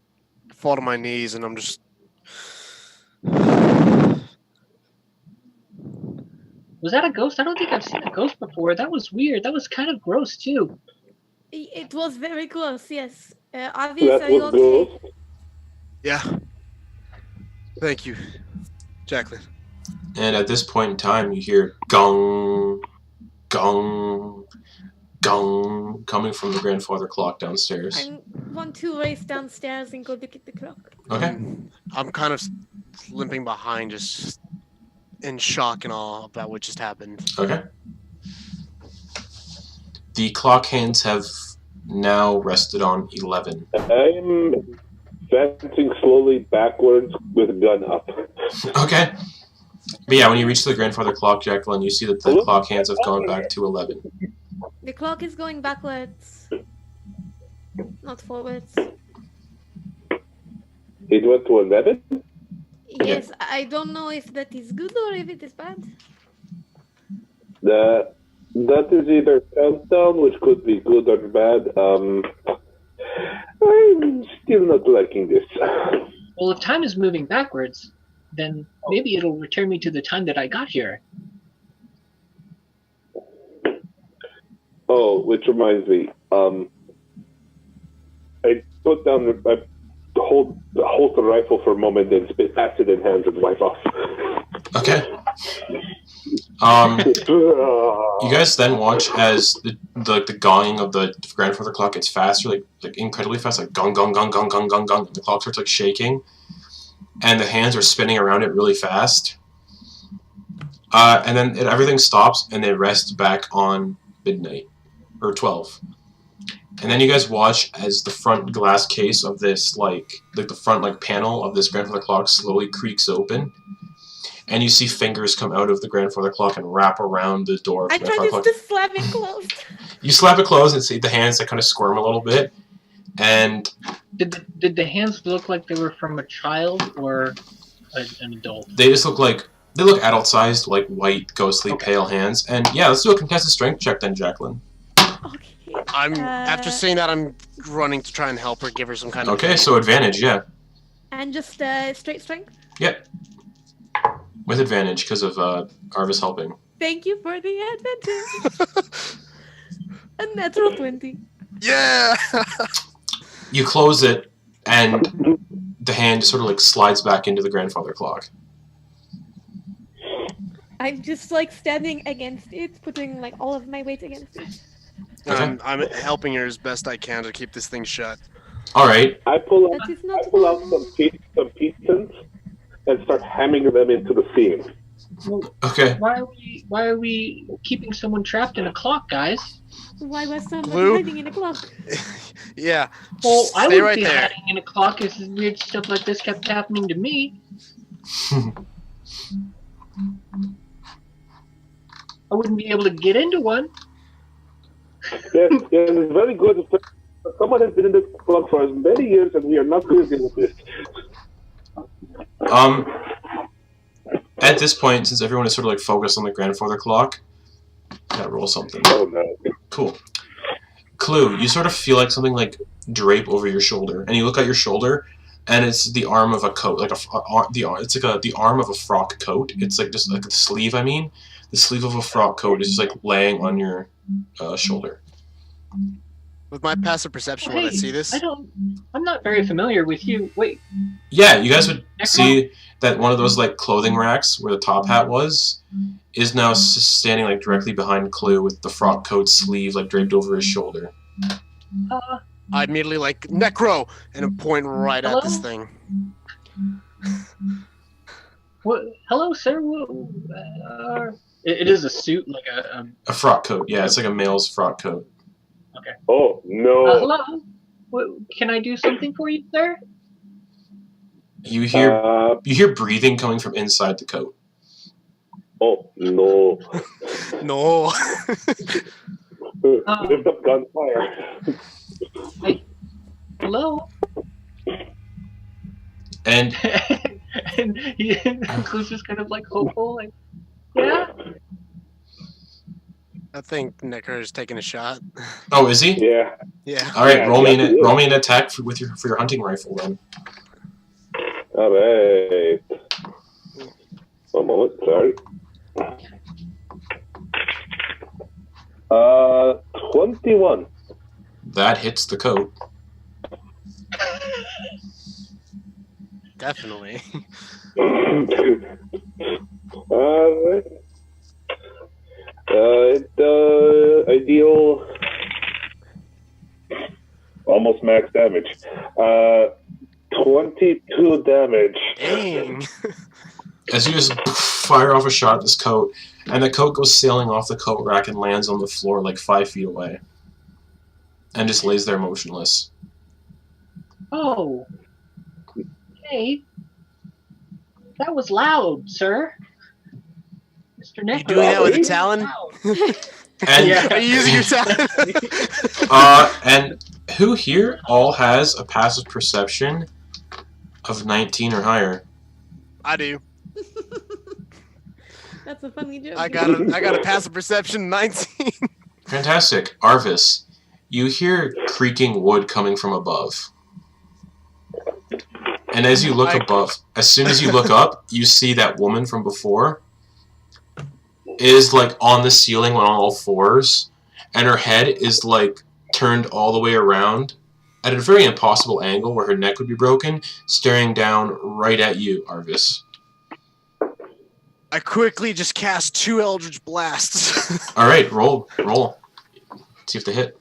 fall to my knees and I'm just... Was that a ghost? I don't think I've seen a ghost before. That was weird. That was kind of gross too. It was very gross, yes. Arvis, That are you was okay? gross. Yeah. Thank you, Jacqueline. And at this point in time, you hear gong, gong, gong coming from the grandfather clock downstairs. I want to race downstairs and go look at the clock. Okay. I'm kind of limping behind, just in shock and awe about what just happened. Okay. The clock hands have now rested on 11. I'm advancing slowly backwards with a gun up. Okay. But yeah, when you reach the grandfather clock, Jacqueline, you see that the clock hands have gone back to 11. The clock is going backwards, not forwards. It went to 11? Yes, I don't know if that is good or if it is bad. That is either countdown, which could be good or bad. I'm still not liking this. Well, if time is moving backwards, then maybe it'll return me to the time that I got here. Oh, which reminds me, I put down, I hold the rifle for a moment, then spit acid in hands and wipe off. Okay. You guys then watch as the gonging of the grandfather clock gets faster, like incredibly fast, like gong gong gong gong gong gong gong. And the clock starts like shaking, and the hands are spinning around it really fast. And then everything stops, and they rest back on midnight or 12. And then you guys watch as the front glass case of this the front panel of this grandfather clock slowly creaks open. And you see fingers come out of the grandfather clock and wrap around the door of the grandfather clock. I tried to slap it closed. You slap it closed and see the hands that kind of squirm a little bit. And did the hands look like they were from a child or an adult? They just look adult-sized, like white, ghostly, pale hands. And yeah, let's do a contested strength check then, Jacqueline. Okay. After saying that, I'm running to try and help her, give her some kind of. Okay, so advantage, yeah. And just straight strength. Yep. With advantage because of Arvis helping. Thank you for the advantage. A natural 20. Yeah. You close it, and the hand sort of slides back into the grandfather clock. I'm just standing against it, putting all of my weight against it. Okay. I'm helping her as best I can to keep this thing shut. All right. I pull out some pistons and start hammering them into the seam. Okay. Why are we keeping someone trapped in a clock, guys? Why was somebody Blue? hiding in a clock? Yeah. Well, I Stay would right be there. hiding in a clock if weird stuff like this kept happening to me. I wouldn't be able to get into one. Yes, it's very good. Someone has been in this clock for as many years, and we are not busy with this. At this point, since everyone is sort of focused on the grandfather clock, gotta roll something. Oh no. Cool. Clue, you sort of feel something drape over your shoulder, and you look at your shoulder, and it's the arm of a coat, the arm of a frock coat. It's just the sleeve. I mean, the sleeve of a frock coat is just laying on your shoulder. With my passive perception, would I see this? I'm not very familiar with you. Wait. Yeah, you guys would Necro? see that one of those clothing racks where the top hat was is now standing directly behind Clue with the frock coat sleeve draped over his shoulder. I immediately Necro and point right at this thing. What? Hello, sir. It is a suit, A frock coat, yeah, it's a male's frock coat. Okay. Oh no. Hello. Can I do something for you, sir? You hear breathing coming from inside the coat. Oh no. No. Lift up gunfire. Hello. And and Clue's just kind of hopeful, yeah. I think Necro is taking a shot. oh, is he? Yeah. Yeah. All right, Yeah, roll me yeah. an attack for your hunting rifle then. All right. One moment, sorry. 21. That hits the coat. Definitely. Alright. I deal almost max damage. 22 damage. Dang. As you just fire off a shot at this coat, and the coat goes sailing off the coat rack and lands on the floor 5 feet away. And just lays there motionless. Oh. Hey. That was loud, sir. Mr. Necro. You doing that with a talon? And, Yeah. Are you using your talon? and who here all has a passive perception of 19 or higher? I do. That's a funny joke. I got a passive perception 19. Fantastic. Arvis, you hear creaking wood coming from above. And as you look above, as soon as you look up, you see that woman from before is on the ceiling on all fours, and her head is turned all the way around at a very impossible angle where her neck would be broken, staring down right at you, Arvis. I quickly just cast 2 Eldritch Blasts. All right, roll. See if they hit.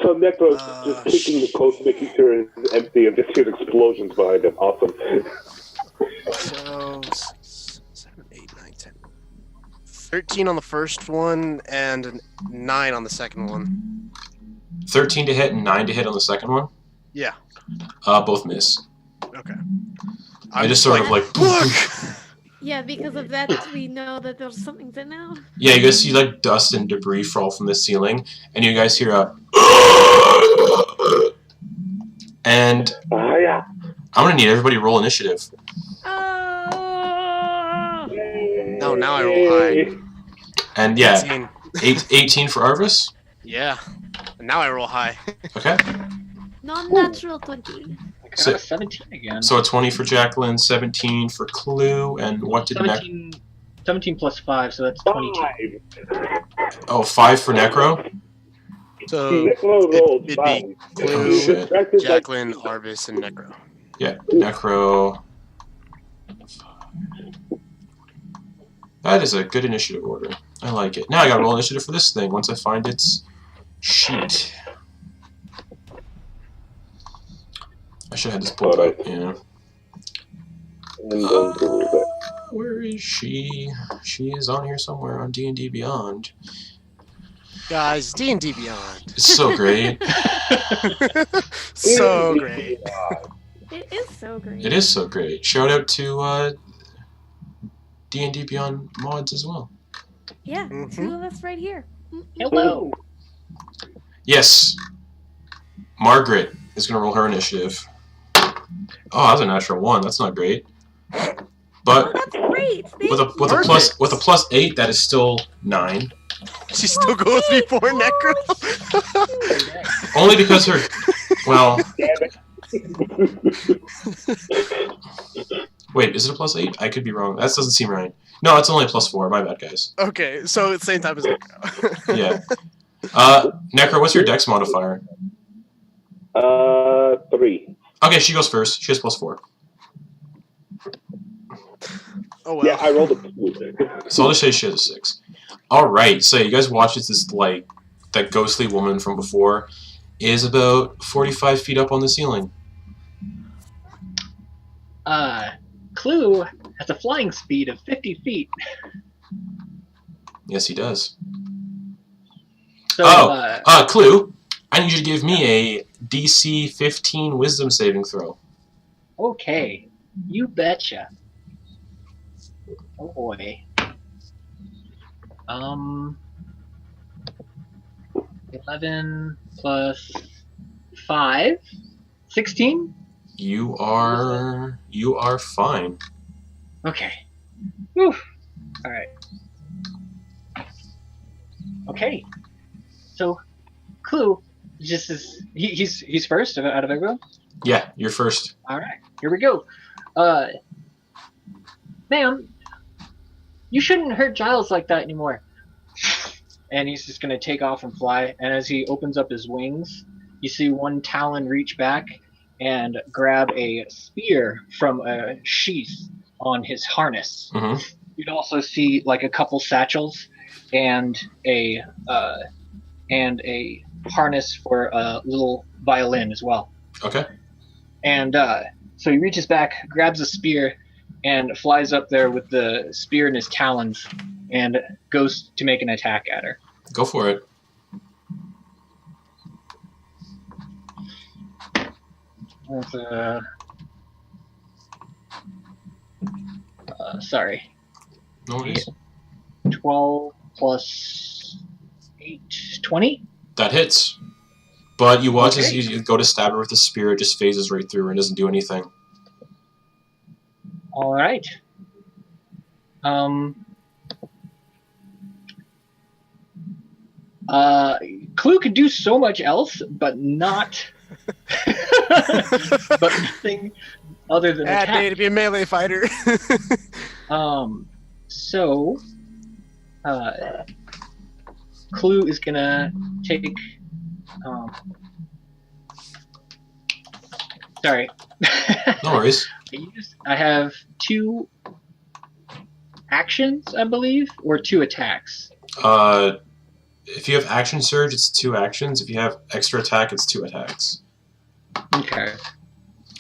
So Necro's just kicking the coat, making sure it's empty, and just hears explosions behind him. Awesome. So 7, 8, 9, 10. 13 on the first one and a 9 on the second one. 13 to hit and 9 to hit on the second one. Yeah. Both miss. Okay. I just sort of like. Look. Yeah, because of that, we know that there's something there now. Yeah, you guys see like dust and debris fall from the ceiling, and you guys hear a. And Yeah. I'm gonna need everybody to roll initiative. Oh! No, now I roll high. And yeah, 18. 18 for Arvis. Yeah. And now I roll high. Okay. Non-natural 20. I got a 17 again. So a 20 for Jacqueline, 17 for Clue, and what did 17 plus 5, so that's 22. 5 for Necro? So Necro rolled it'd 5. be Oh, Clue, shit. Jacqueline, Arvis, and Necro. Yeah, Necro. That is a good initiative order. I like it. Now I gotta roll initiative for this thing once I find its sheet. I should have this pulled up, yeah. Where is she? She is on here somewhere on D&D Beyond. Guys, D&D Beyond. It's so great. So great. It is so great. It is so great. Shout out to D&D Beyond mods as well. Yeah, 2 of us right here. Hello. Yes. Margaret is going to roll her initiative. Oh, that's a natural 1. That's not great. But That's great. with a +8, that is still 9. She still goes before Necro. Only because her. Well. Wait, is it a +8? I could be wrong. That doesn't seem right. No, it's only a +4. My bad, guys. Okay, so it's the same type as Necro. Yeah. Necro, what's your dex modifier? 3. Okay, she goes first. She has +4. Oh well. Yeah, I rolled a 2. So I'll just say she has a 6. Alright, so you guys watch as this, like, that ghostly woman from before is about 45 feet up on the ceiling. Clue has a flying speed of 50 feet. Yes, he does. So, Clue, I need you to give me a DC 15 Wisdom saving throw. okay. You betcha. Oh boy. 11 plus 5. 16? You are fine. Okay. Whew. Alright. Okay. So, Clue just is he's first out of everyone? Yeah, you're first. Alright, here we go. Ma'am, you shouldn't hurt Giles like that anymore. And he's just gonna take off and fly, and as he opens up his wings, you see one talon reach back and grab a spear from a sheath on his harness. Mm-hmm. You'd also see like a couple satchels and a harness for a little violin as well. Okay. And so he reaches back, grabs a spear, and flies up there with the spear in his talons and goes to make an attack at her. Go for it. That's sorry. No worries. 12 plus 8, 20? That hits. But you watch as Okay. you go to stab her with the spear, it just phases right through her and doesn't do anything. All right. Clue could do so much else, but not, but nothing other than Bad day attack. to be a melee fighter. So, Clue is gonna take. Sorry. No worries. I have two actions, I believe, or 2 attacks. If you have action surge, it's 2 actions. If you have extra attack, it's 2 attacks. Okay.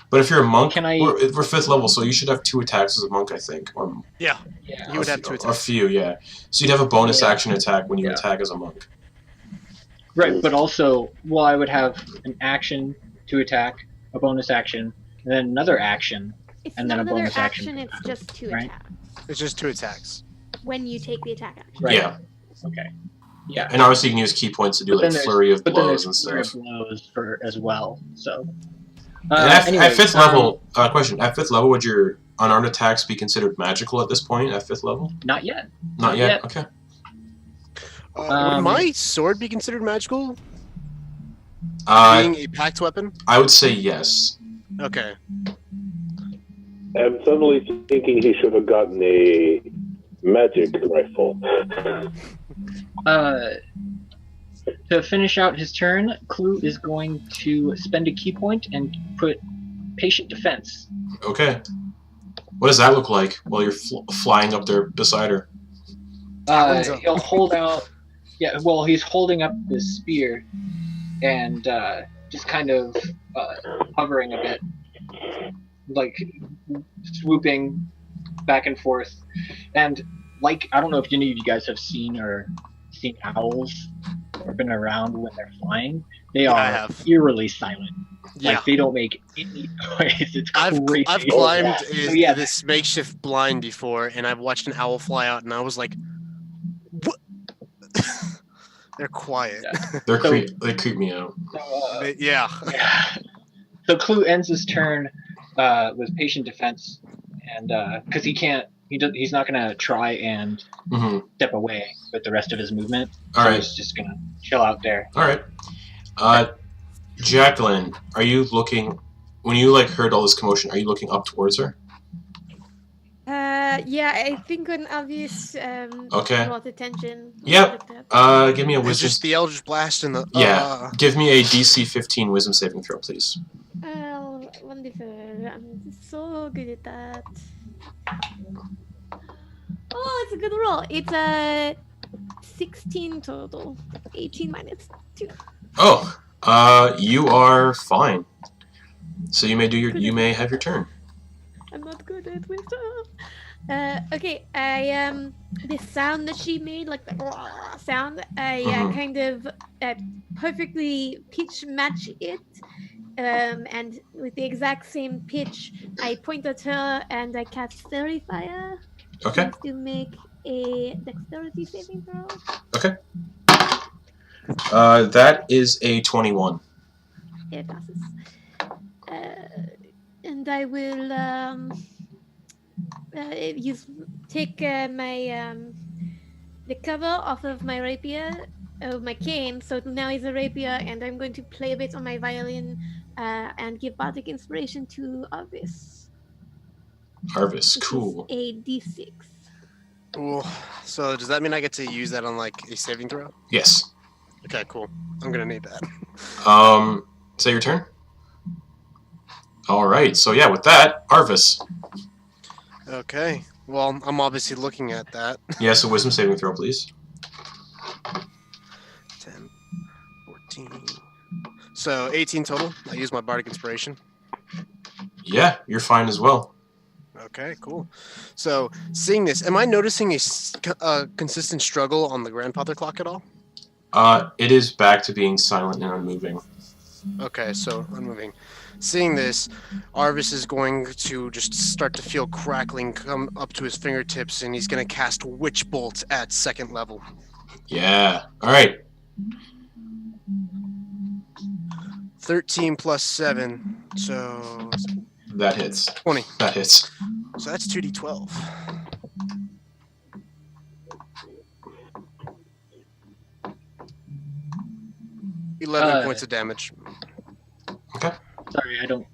But if you're a monk, Can I- we're 5th level, so you should have 2 attacks as a monk, I think. Or Yeah. Yeah. You would have 2 a attacks. few, yeah. So you'd have a bonus Yeah. action attack when you Yeah. attack as a monk. Right, but also, well, I would have an action to attack, a bonus action, and then another action. It's And not then a another bonus action. action, it's just 2 Right. attacks. It's just 2 attacks. When you take the attack action. Right. Yeah. Okay. Yeah. And obviously you can use key points to do But like then flurry of But then blows there's and flurry stuff. of blows for as well. So. And at Anyway, 5th level, question, at 5th level, would your unarmed attacks be considered magical at this point, at 5th level? Not yet. Not yet? yet. Okay. Would my sword be considered magical? Being a packed weapon? I would say yes. Okay. I'm suddenly thinking he should have gotten a magic rifle. To finish out his turn, Clue is going to spend a key point and put patient defense. Okay. What does that look like while you're flying up there beside her? He'll hold out. Yeah, well, he's holding up the spear and just kind of hovering a bit, like swooping back and forth. And like, I don't know if any of you guys have seen owls or been around when they're flying. They I are have. eerily silent. Yeah. Like they don't make any noise. It's crazy. I've climbed So, yeah. this makeshift blind before, and I've watched an owl fly out, and I was like, "What?" They're quiet. Yeah. They creep me out. So, Yeah. yeah. So Clue ends his turn with patient defense, and because he's not gonna try and Mm-hmm. step away with the rest of his movement. All So right. he's just gonna chill out there. All right. Jacqueline, are you looking? When you heard all this commotion, are you looking up towards her? Yeah, I think when Arvis Okay. brought attention. Yep. looked up. Give me a It's wisdom. just the Eldritch Blast and the. Yeah. Give me a DC 15 wisdom saving throw, please. Oh, wonderful. I'm so good at that. Oh, it's a good roll. It's a 16 total. 18 minus 2. Oh, you are fine. So you may have your turn. I'm not good at wisdom. Okay, the sound that she made, like the sound, I Mhm. kind of perfectly pitch match it. And with the exact same pitch, I point at her and I cast Fairy Fire. Okay. She has to make a dexterity saving throw. Okay. That is a 21. It passes. And I will take my the cover off of my rapier, of my cane. So now it's a rapier, and I'm going to play a bit on my violin and give bardic inspiration to Arvis. Arvis, Which cool. is a d6. Cool. So does that mean I get to use that on a saving throw? Yes. Okay, cool. I'm gonna need that. Is that your turn? All right. So yeah, with that, Arvis. Okay. Well, I'm obviously looking at that. Yeah. So wisdom saving throw, please. 10, 14. So 18 total. I use my bardic inspiration. Yeah, you're fine as well. Okay, cool. So seeing this, am I noticing a consistent struggle on the grandfather clock at all? It is back to being silent and unmoving. Okay, so unmoving. Seeing this, Arvis is going to just start to feel crackling come up to his fingertips, and he's going to cast Witch Bolt at 2nd level. Yeah. All right. 13 plus 7, so That hits. 20. That hits. So that's 2d12. $11 points of damage. Okay. Sorry, I don't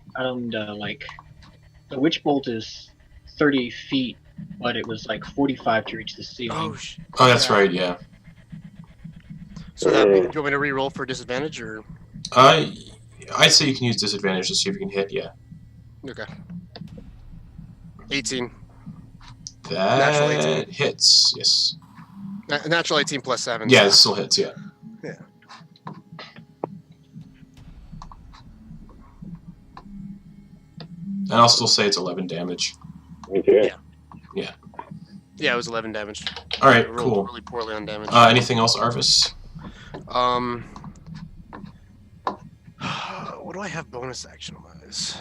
the witch bolt is 30 feet, but it was 45 to reach the ceiling. Oh, that's right. Yeah. So that, do you want me to re-roll for disadvantage, or? I'd say you can use disadvantage to see if you can hit. Yeah. Okay. 18. Natural 18. That hits, yes. Natural 18 plus 7. Yeah, it still hits, yeah. Yeah. And I'll still say it's 11 damage. Okay. Yeah, it was 11 damage. Alright, I rolled cool. really poorly on damage. Anything else, Arvis? What do I have bonus action-wise?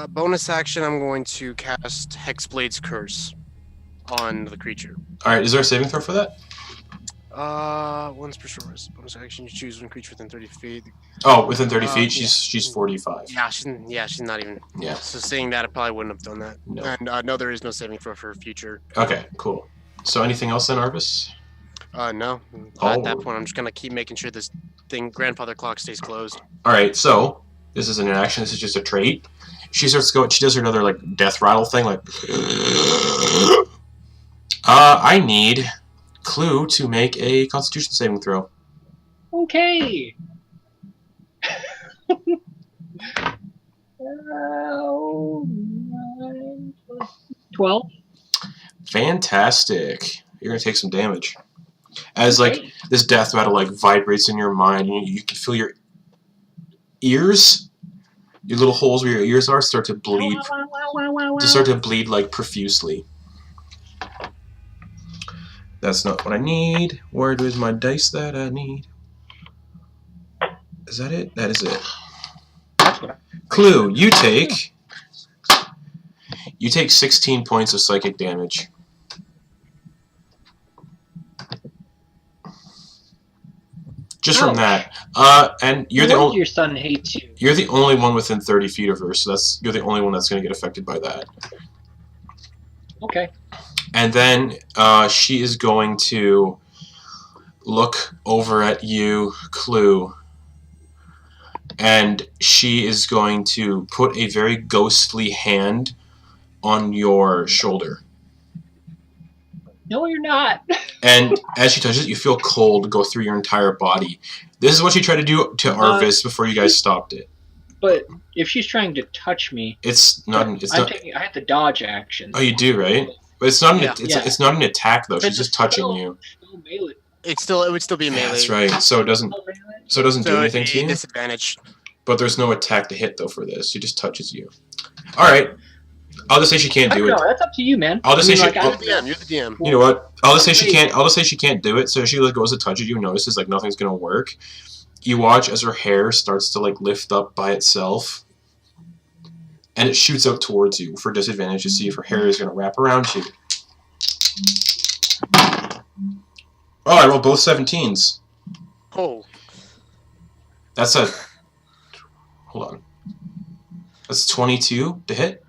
Bonus action, I'm going to cast Hexblade's Curse on the creature. Alright, is there a saving throw for that? Once per short rest. Bonus action, you choose one creature within 30 feet. Oh, within 30 feet, yeah. she's 45. Yeah, she's not even. Yeah. So saying that, I probably wouldn't have done that. No. And no, there is no saving throw for future. Okay, cool. So anything else then, Arvis? No. Oh. At that point, I'm just gonna keep making sure this grandfather clock stays closed. Alright, so this isn't an action, this is just a trait. She starts going, she does her another like death rattle thing, like I need Clue to make a Constitution saving throw. Okay. 12. Fantastic. You're gonna take some damage. As like Okay. this death rattle like vibrates in your mind, and you can feel your ears, your little holes where your ears are, start to bleed. Start to bleed like profusely. That's not what I need. Where is my dice that I need? Is that it? That is it. That's what Clue, you take 16 points of psychic damage. Just from that. And you're the only your son hates you. You're the only one within 30 feet of her, so you're the only one that's going to get affected by that. Okay. And then she is going to look over at you, Clue, and she is going to put a very ghostly hand on your shoulder. No, you're not. And as she touches it, you feel cold go through your entire body. This is what she tried to do to Arvis before you guys stopped it. But if she's trying to touch me, It's not. I have to dodge action. Oh, you do, right? But it's not. Yeah. It's not an attack though. She's It's just touching still- you. still melee. It would still be melee. Yeah, that's right. So it doesn't. Still melee? So it doesn't do So anything it'd to be you. disadvantage. But there's no attack to hit though for this. She just touches you. All right. I'll just say she can't I do don't it. know. That's up to you, man. I'll just say she. You're the DM. You're the DM. You know what? I'll just say she can't. I'll just say she can't do it. So she like goes to touch you and notices like nothing's gonna work. You watch as her hair starts to like lift up by itself, and it shoots out towards you for disadvantage to see if her hair is gonna wrap around you. Oh, I rolled both 17s. Oh. That's a. Hold on. That's 22 to hit.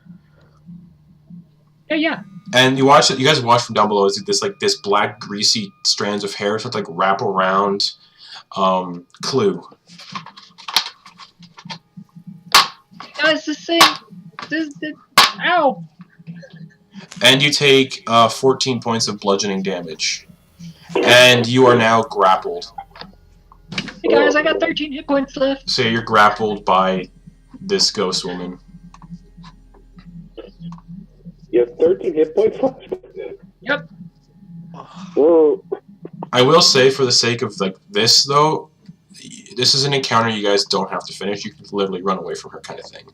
Yeah. And you watch it. You guys watch from down below. Is this black greasy strands of hair start to like wrap around Clue. Guys, this thing. Ow. And you take 14 points of bludgeoning damage. And you are now grappled. Hey guys, I got 13 hit points left. So you're grappled by this ghost woman. You have 13 hit points left? Yep. Whoa. I will say, for the sake of like this though, this is an encounter you guys don't have to finish. You can literally run away from her, kind of thing.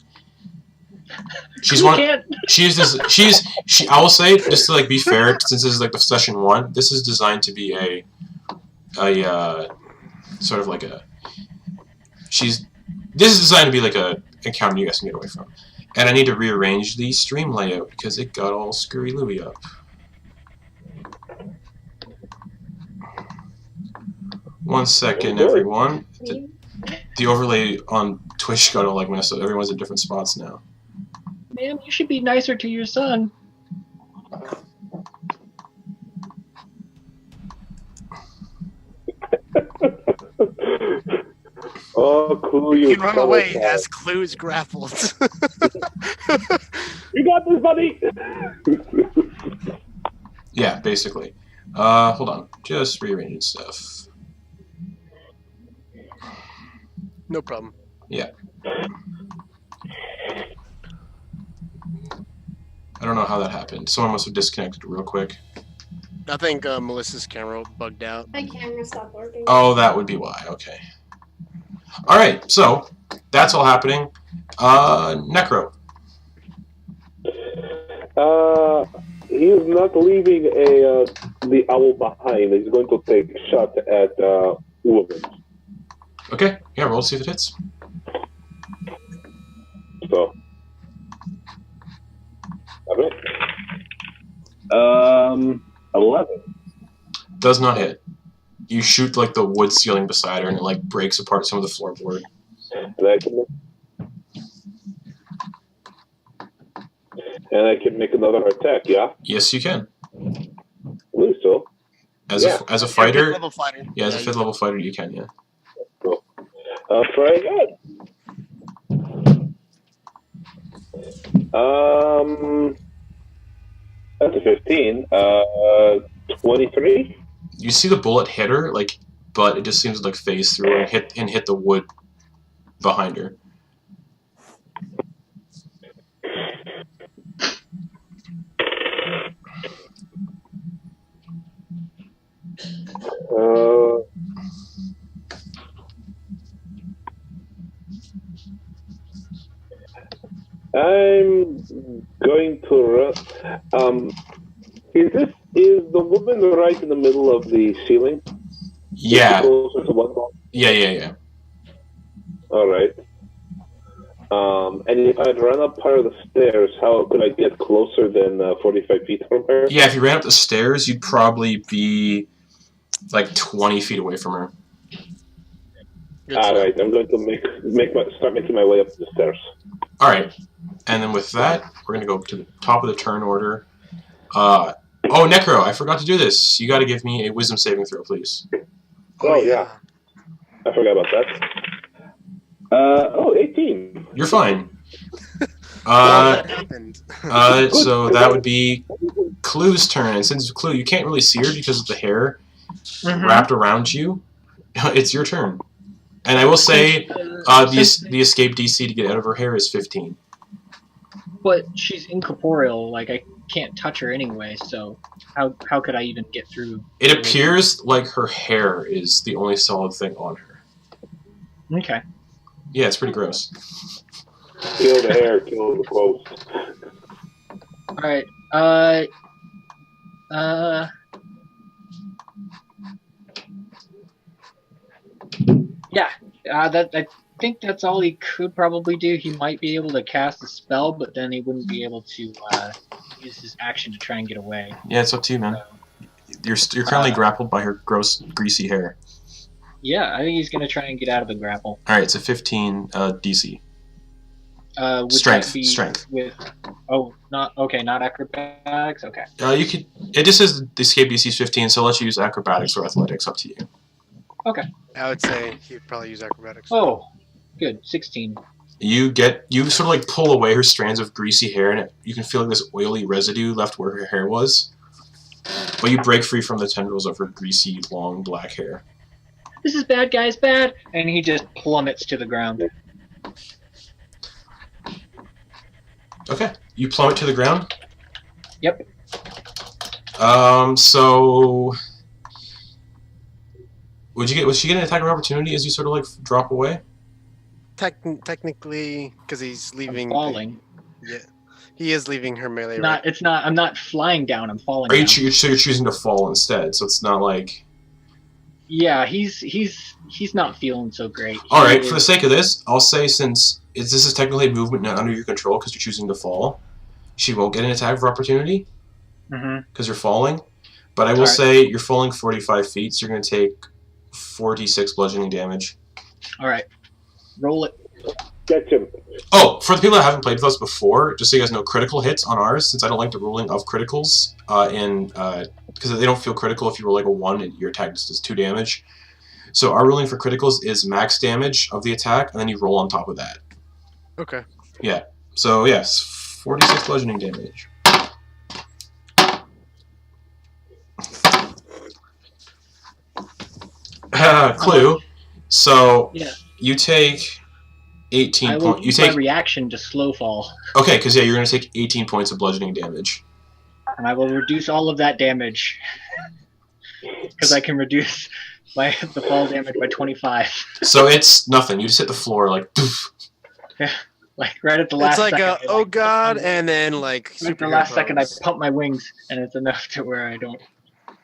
She's You one. can't. I will say, just to like be fair, since this is like the session 1, this is designed to be a sort of like a. This is designed to be like a encounter you guys can get away from. And I need to rearrange the stream layout because it got all screwy up. One second, everyone. The overlay on Twitch got all like messed up. Everyone's in different spots now. Ma'am, you should be nicer to your son. Oh, cool. You can run away as Clue is grappled. You got this, buddy! Yeah, basically. Hold on. Just rearranging stuff. No problem. Yeah. I don't know how that happened. Someone must have disconnected real quick. I think Melissa's camera bugged out. My camera stopped working. Oh, that would be why. Okay. All right. So that's all happening. Necro. He is not leaving the owl behind. He's going to take a shot at woman. Okay. Yeah. Roll to see if it hits. So, 11. Does not hit. You shoot like the wood ceiling beside her, and it like breaks apart some of the floorboard. And I can make another attack, yeah? Yes, you can. I believe so. As a fighter, Level fighter. yeah, as a 5th level fighter, you can, yeah. Cool. Try again. That's a 15. 23. You see the bullet hit her, like, but it just seems to like phase through her and hit the wood behind her. I'm going to run. Is the woman right in the middle of the ceiling? Yeah. Closer to one wall? Yeah. All right. And if I'd run up part of the stairs, how could I get closer than 45 feet from her? Yeah, if you ran up the stairs, you'd probably be like 20 feet away from her. All right, I'm going to start making my way up the stairs. All right, and then with that, we're gonna go to the top of the turn order. Oh, Necro, I forgot to do this. You got to give me a wisdom saving throw, please. Oh yeah, I forgot about that. 18. You're fine. So that would be Clue's turn, and since Clue, you can't really see her because of the hair wrapped around you. It's your turn. And I will say, the escape DC to get out of her hair is 15. But she's incorporeal. Like, I can't touch her anyway, so how could I even get through? It appears like her hair is the only solid thing on her. Okay. Yeah, it's pretty gross. Kill the hair, kill the clothes. Alright, yeah, I think that's all he could probably do. He might be able to cast a spell, but then he wouldn't be able to use his action to try and get away. Yeah, it's up to you, man. You're currently grappled by her gross, greasy hair. Yeah, I think he's going to try and get out of the grapple. Alright, it's a 15 DC. Would Strength, that be strength. With, not acrobatics? Okay. You could. It just says the escape DC is 15, so let's use acrobatics or athletics, up to you. Okay. I would say he'd probably use acrobatics. Oh, good. 16. You sort of like pull away her strands of greasy hair, and you can feel like this oily residue left where her hair was. But you break free from the tendrils of her greasy, long black hair. This is bad, guys, bad! And he just plummets to the ground. Okay, you plummet to the ground? Yep. So... Was she get an attack of opportunity as you sort of like drop away? Technically, because he's leaving. I'm falling. Yeah, he is leaving her melee. I'm not flying down. I'm falling. Are you down. so you're choosing to fall instead? So it's not like. Yeah, he's not feeling so great. All right, for the sake of this, I'll say since this is technically a movement not under your control because you're choosing to fall, she won't get an attack of opportunity because you're falling. But I will say you're falling 45 feet, so you're going to take 4d6 bludgeoning damage. All right, roll it. Get him. Oh, for the people that haven't played with us before, just so you guys know, critical hits on ours, since I don't like the ruling of criticals, because they don't feel critical if you roll like a 1 and your attack just does 2 damage. So our ruling for criticals is max damage of the attack, and then you roll on top of that. Okay. Yeah. So yes, 46 bludgeoning damage. Clue. So you take 18 I will points. You use my take reaction to slow fall, okay, because yeah, you're gonna take 18 points of bludgeoning damage. and I will reduce all of that damage because I can reduce the fall damage by 25. So it's nothing. You just hit the floor like. Poof. Yeah, like right at the It's last like second. a, oh god, and then like At the superhero last second, I pose. pump my wings, and it's enough to where I don't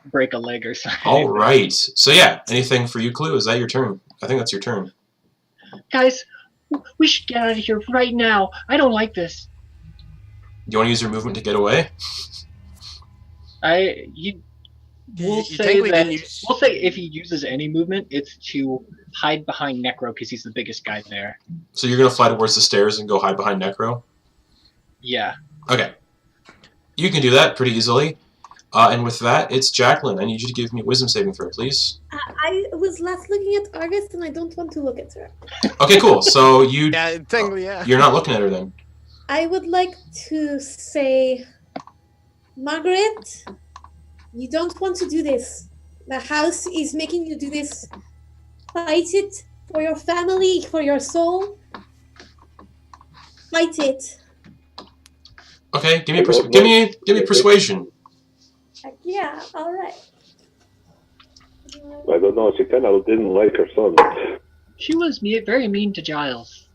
break a leg or something. All right. So yeah, anything for you, Clue? Is that your turn? I think that's your turn. Guys, we should get out of here right now. I don't like this. You want to use your movement to get away? We'll say technically that. didn't use- We'll say if he uses any movement, it's to hide behind Necro because he's the biggest guy there. So you're gonna fly towards the stairs and go hide behind Necro? Yeah. Okay. You can do that pretty easily. And with that, it's Jacqueline. I need you to give me a wisdom saving throw, please. I was last looking at Arvis and I don't want to look at her. Okay, cool. So you Yeah, technically, yeah. you're not looking at her then. I would like to say, Margaret, you don't want to do this. The house is making you do this. Fight it for your family, for your soul. Fight it. Okay, give me persuasion. Yeah, all right. I don't know. She kind of didn't like her son. She was very mean to Giles.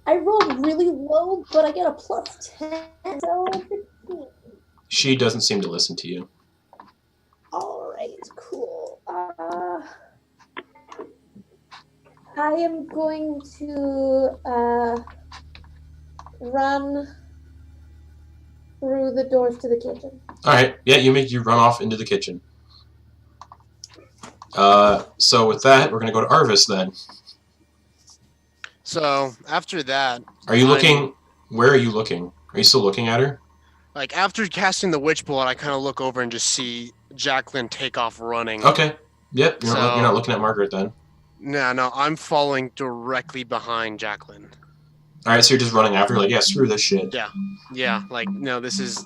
I rolled really low, but I get a plus 10, so 15. She doesn't seem to listen to you. All right, cool. I am going to run through the doors to the kitchen. All right. Yeah, you run off into the kitchen. So with that, we're gonna go to Arvis then. So after that, Are you looking? Where are you looking? Are you still looking at her? like after casting the witch bolt, I kind of look over and just see Jacqueline take off running. Okay. Yep. You're So- not looking at Margaret then. No, I'm following directly behind Jacqueline. All right. So you're just running after her, like, yeah, screw this shit. Yeah, like no, this is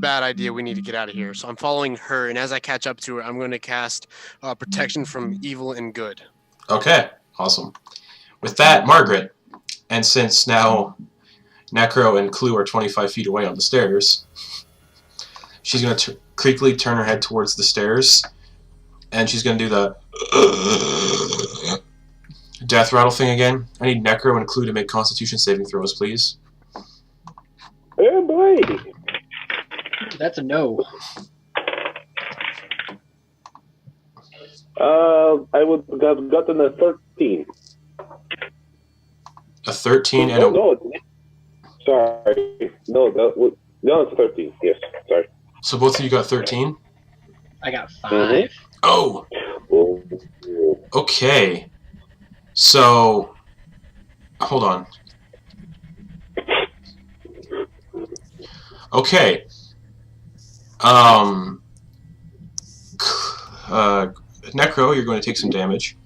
bad idea. We need to get out of here. So I'm following her, and as I catch up to her, I'm going to cast protection from evil and good. Okay. Awesome. With that, Margaret, and since now Necro and Clue are 25 feet away on the stairs, she's going to creakily turn her head towards the stairs, and she's going to do the death rattle thing again. I need Necro and Clue to make Constitution saving throws, please. Oh boy! That's a no. I would have gotten a 13. A 13 and Oh, a... no. Sorry. No, it's 13. Yes, sorry. So both of you got 13? I got 5. Mhm. Oh! Oh. Okay. So... Hold on. Okay. Necro, you're going to take some damage.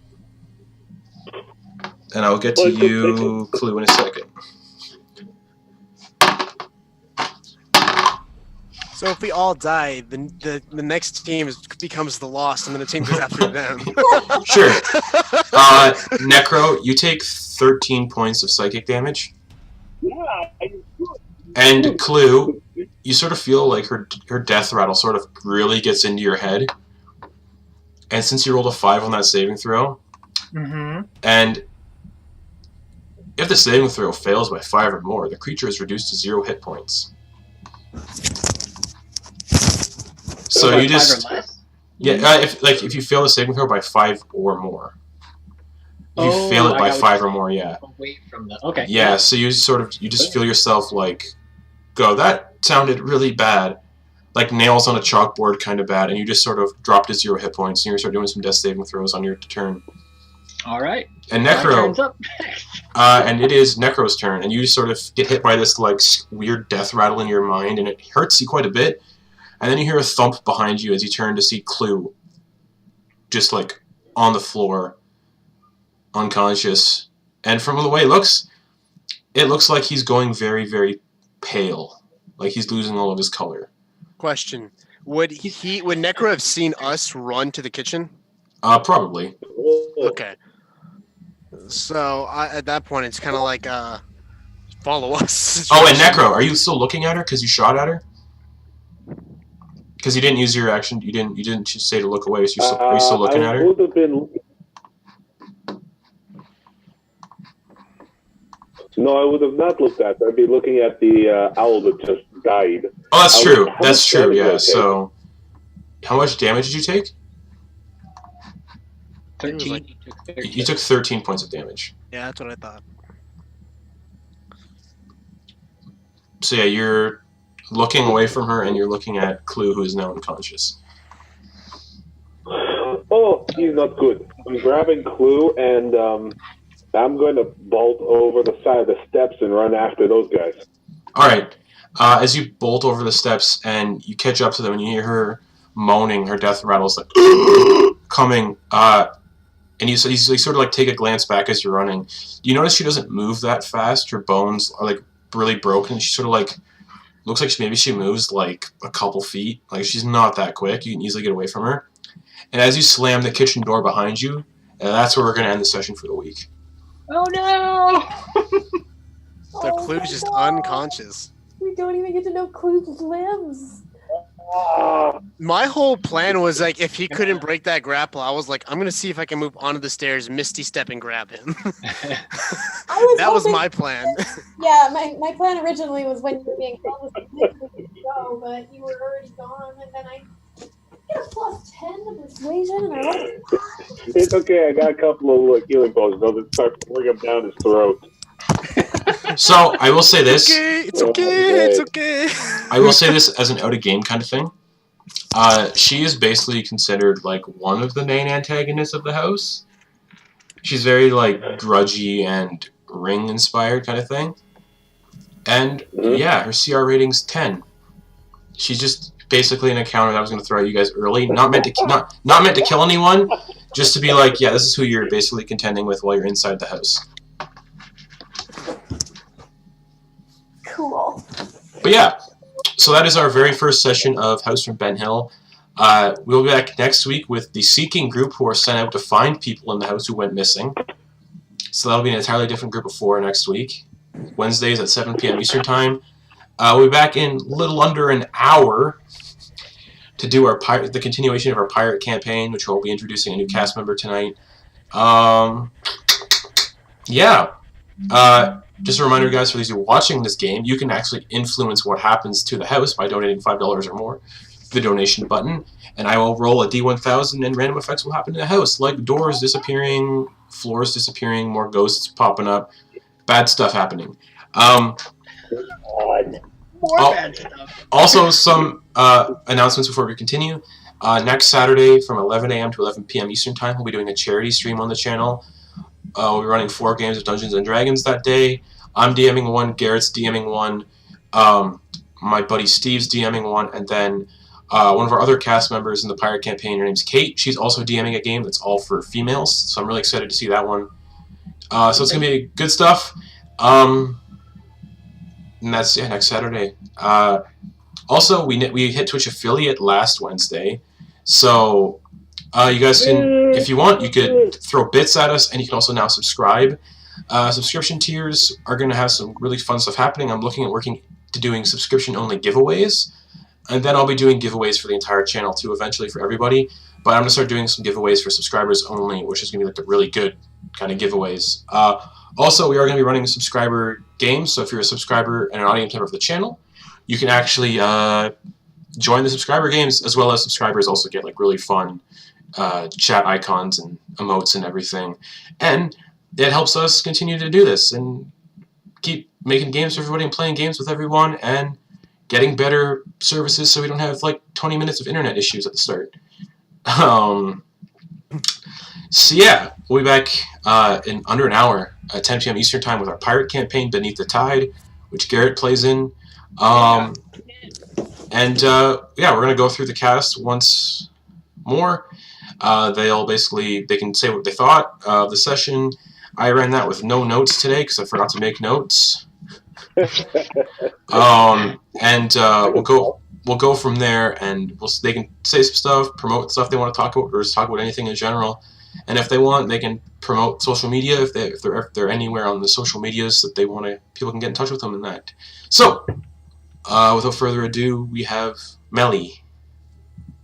And I'll get to you, Clue, in a second. So if we all die, the next team becomes the lost, and then the team goes after them. Sure. Necro, you take 13 points of psychic damage. And Clue, you sort of feel like her death rattle sort of really gets into your head. And since you rolled a 5 on that saving throw, and if the saving throw fails by 5 or more, the creature is reduced to 0 hit points. So you just... 5 or less? Yeah, if you fail the saving throw by 5 or more. If you fail it by 5 or more, yeah. Away from the okay. Yeah, so you just feel yourself like go, that sounded really bad. Like nails on a chalkboard kind of bad, and you just sort of drop to 0 hit points, and you start doing some death saving throws on your turn. All right. And My Necro, turn's up. and it is Necro's turn, and you sort of get hit by this like weird death rattle in your mind, and it hurts you quite a bit. And then you hear a thump behind you as you turn to see Clue, just like on the floor, unconscious. And from the way it looks like he's going very, very pale, like he's losing all of his color. Question: would Necro have seen us run to the kitchen? Probably. Okay. So at that point, it's kind of like follow us. Oh, and Necro, are you still looking at her because you shot at her? Because you didn't use your action. You didn't say to look away. So are you still looking at her? I would have been. No, I would have not looked at her. I'd be looking at the owl that just died. Oh, that's true. That's true. Yeah. So, how much damage did you take? 13. You took 13 points of damage. Yeah, that's what I thought. So yeah, you're looking away from her, and you're looking at Clue, who is now unconscious. Oh, he's not good. I'm grabbing Clue, and I'm going to bolt over the side of the steps and run after those guys. All right. As you bolt over the steps and you catch up to them, and you hear her moaning, her death rattles like coming. And you sort of like take a glance back as you're running. You notice she doesn't move that fast. Her bones are like really broken. She sort of like looks like maybe she moves like a couple feet. Like she's not that quick. You can easily get away from her. And as you slam the kitchen door behind you, that's where we're going to end the session for the week. Oh no! The Clue's just unconscious. We don't even get to know Clue's limbs. My whole plan was like, if he couldn't break that grapple, I was like, I'm gonna see if I can move onto the stairs, misty step, and grab him. That was my plan. Yeah, my plan originally was when you were being called to go, but you were already gone, and then I get a +10 to persuasion, and I was. It's okay. I got a couple of healing potions. I'll just start pulling him down his throat. So I will say this. It's okay. It's okay. I will say this as an out-of-game kind of thing. She is basically considered like one of the main antagonists of the house. She's very like grudgy and ring-inspired kind of thing. And yeah, her CR rating's 10. She's just basically an encounter that I was going to throw at you guys early. Not meant to kill anyone. Just to be like, yeah, this is who you're basically contending with while you're inside the house. Cool. But yeah, so that is our very first session of House from Ben Hill. We'll be back next week with the Seeking group, who are sent out to find people in the house who went missing. So that'll be an entirely different group of 4 next week. Wednesdays at 7 p.m. Eastern Time. We'll be back in a little under an hour to do the continuation of our pirate campaign, which we'll be introducing a new cast member tonight. Yeah. Just a reminder, guys, for those of you watching this game, you can actually influence what happens to the house by donating $5 or more. The donation button, and I will roll a D1000, and random effects will happen to the house, like doors disappearing, floors disappearing, more ghosts popping up, bad stuff happening. More bad stuff. Also, some announcements before we continue. Next Saturday from 11 a.m. to 11 p.m. Eastern Time, we'll be doing a charity stream on the channel. We'll be running 4 games of Dungeons & Dragons that day. I'm DMing 1, Garrett's DMing 1, my buddy Steve's DMing 1, and then one of our other cast members in the pirate campaign, her name's Kate. She's also DMing a game that's all for females, so I'm really excited to see that one. So it's going to be good stuff. And that's next Saturday. Also, we hit Twitch affiliate last Wednesday, so you guys can, if you want, you could throw bits at us, and you can also now subscribe. Subscription tiers are going to have some really fun stuff happening. I'm looking at doing subscription-only giveaways. And then I'll be doing giveaways for the entire channel too, eventually for everybody. But I'm going to start doing some giveaways for subscribers only, which is going to be like the really good kind of giveaways. Also, we are going to be running subscriber games, so if you're a subscriber and an audience member of the channel, you can actually join the subscriber games, as well as subscribers also get like really fun chat icons and emotes and everything. And it helps us continue to do this and keep making games for everybody and playing games with everyone and getting better services so we don't have like 20 minutes of internet issues at the start. So yeah, we'll be back in under an hour at 10 p.m. Eastern Time with our pirate campaign, Beneath the Tide, which Garrett plays in. Yeah, we're going to go through the cast once more. They can say what they thought of the session. I ran that with no notes today because I forgot to make notes. We'll go from there, and they can say some stuff, promote stuff they want to talk about, or just talk about anything in general. And if they want, they can promote social media if they're anywhere on the social medias that they want to. People can get in touch with them and that. So, without further ado, we have Melly.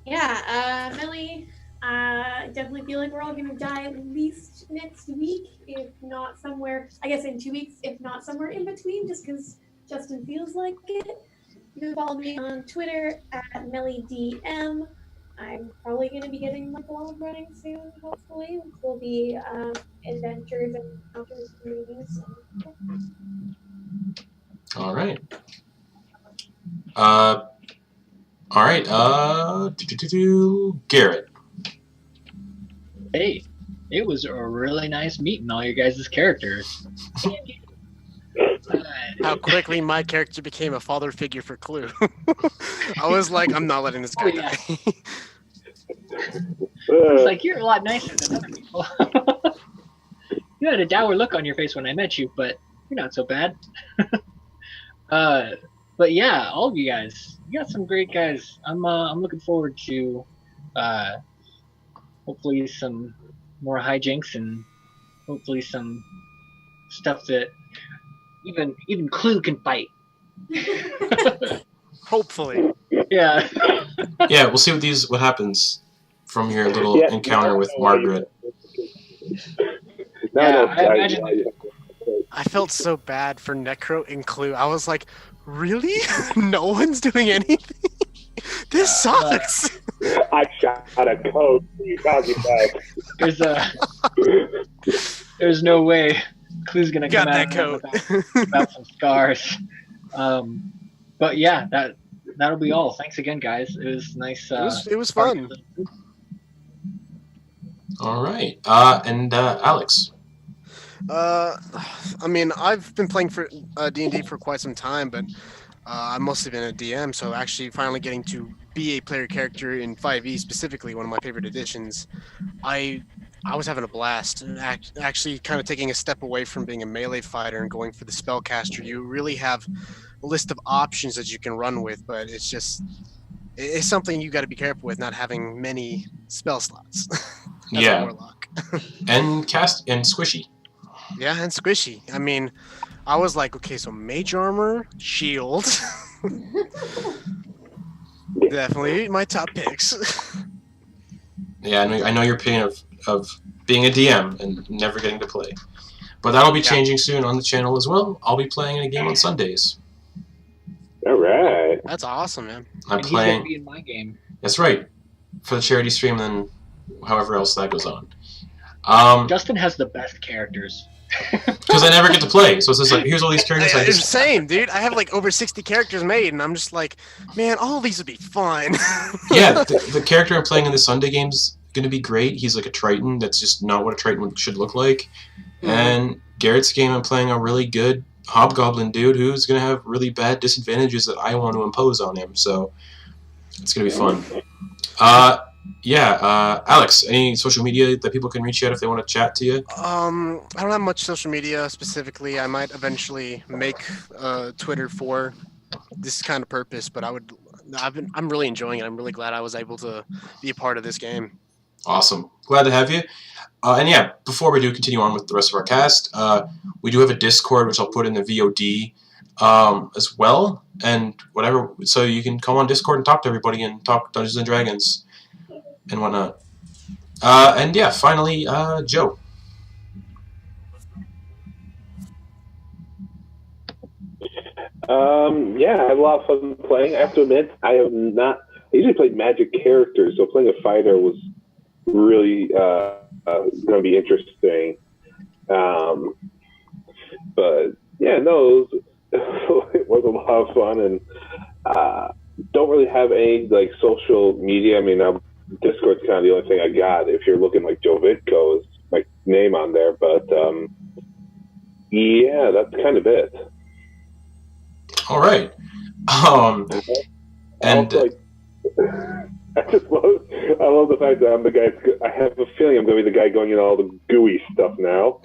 Yeah, Millie, I definitely feel like we're all going to die at least next week, if not somewhere, I guess in 2 weeks, if not somewhere in between, just because Justin feels like it. You can follow me on Twitter at MellyDM. I'm probably going to be getting my blog running soon, hopefully, which will be adventures and encounters and movies. All right. All right. Garrett. Hey, it was a really nice meeting all your guys' characters. How quickly my character became a father figure for Clue. I was like, I'm not letting this guy die. It's like, you're a lot nicer than other people. You had a dour look on your face when I met you, but you're not so bad. But yeah, all of you guys, you got some great guys. I'm looking forward to hopefully some more hijinks and hopefully some stuff that even Clue can fight. Hopefully. Yeah. Yeah, we'll see what happens from your little encounter with Margaret. I imagine. I felt so bad for Necro and Clue. I was like, really? No one's doing anything? This sucks. I shot a code. What are you talking about? There's no way Clue's gonna Got come that out coat. without some scars. But yeah, that'll be all. Thanks again, guys. It was nice. It was fun. All right. And Alex. I mean, I've been playing for D&D for quite some time, but I've mostly been a DM, so actually finally getting to be a player character in 5e, specifically one of my favorite editions, I was having a blast. Actually kind of taking a step away from being a melee fighter and going for the spellcaster. You really have a list of options that you can run with, but it's something you got to be careful with, not having many spell slots. Yeah. Warlock. and squishy. Yeah, and squishy. I mean, I was like, okay, so mage armor, shield. Definitely my top picks. Yeah, I know your pain of being a DM and never getting to play. But that'll be changing soon on the channel as well. I'll be playing in a game on Sundays. All right. That's awesome, man. I'm He's playing. gonna be in my game. That's right. For the charity stream, and then however else that goes on. Justin has the best characters. Because I never get to play, so it's just like, here's all these characters. It's the same, dude. I have like over 60 characters made, and I'm just like, man, all of these would be fun. Yeah, the character I'm playing in the Sunday game's gonna be great. He's like a Triton. That's just not what a Triton should look like. And Garrett's game, I'm playing a really good Hobgoblin dude who's gonna have really bad disadvantages that I want to impose on him. So it's gonna be fun. Alex, any social media that people can reach you at if they want to chat to you? I don't have much social media specifically. I might eventually make Twitter for this kind of purpose, but I'm really enjoying it. I'm really glad I was able to be a part of this game. Awesome. Glad to have you. And yeah, before we do continue on with the rest of our cast, we do have a Discord, which I'll put in the VOD as well, and whatever. So you can come on Discord and talk to everybody and talk Dungeons and Dragons and whatnot. And yeah, finally, Joe. Yeah, I had a lot of fun playing. I have to admit, I usually played magic characters, so playing a fighter was really going to be interesting. But yeah, no, it was a lot of fun, and don't really have any like social media. I mean, Discord's kind of the only thing I got. If you're looking like Joe Vitko is my name on there, but yeah, that's kind of it. All right. And also, I love the fact that I'm the guy. I have a feeling I'm going to be the guy going into all the gooey stuff now.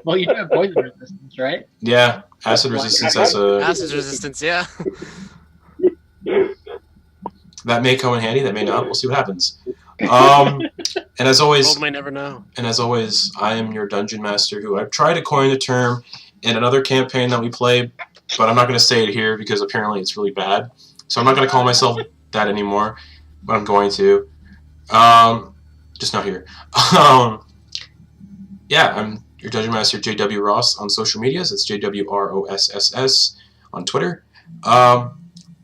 Well, you do have poison resistance, right? yeah, acid resistance as a Acid resistance, yeah. that may come in handy. That may not. We'll see what happens. And as always, World may never know. And as always, I am your dungeon master, who I've tried to coin the term in another campaign that we played, but I'm not going to say it here because apparently it's really bad. So I'm not going to call myself that anymore, but I'm going to. Just not here. Yeah, I'm your dungeon master, JW Ross, on social medias. It's JWROSSS on Twitter. But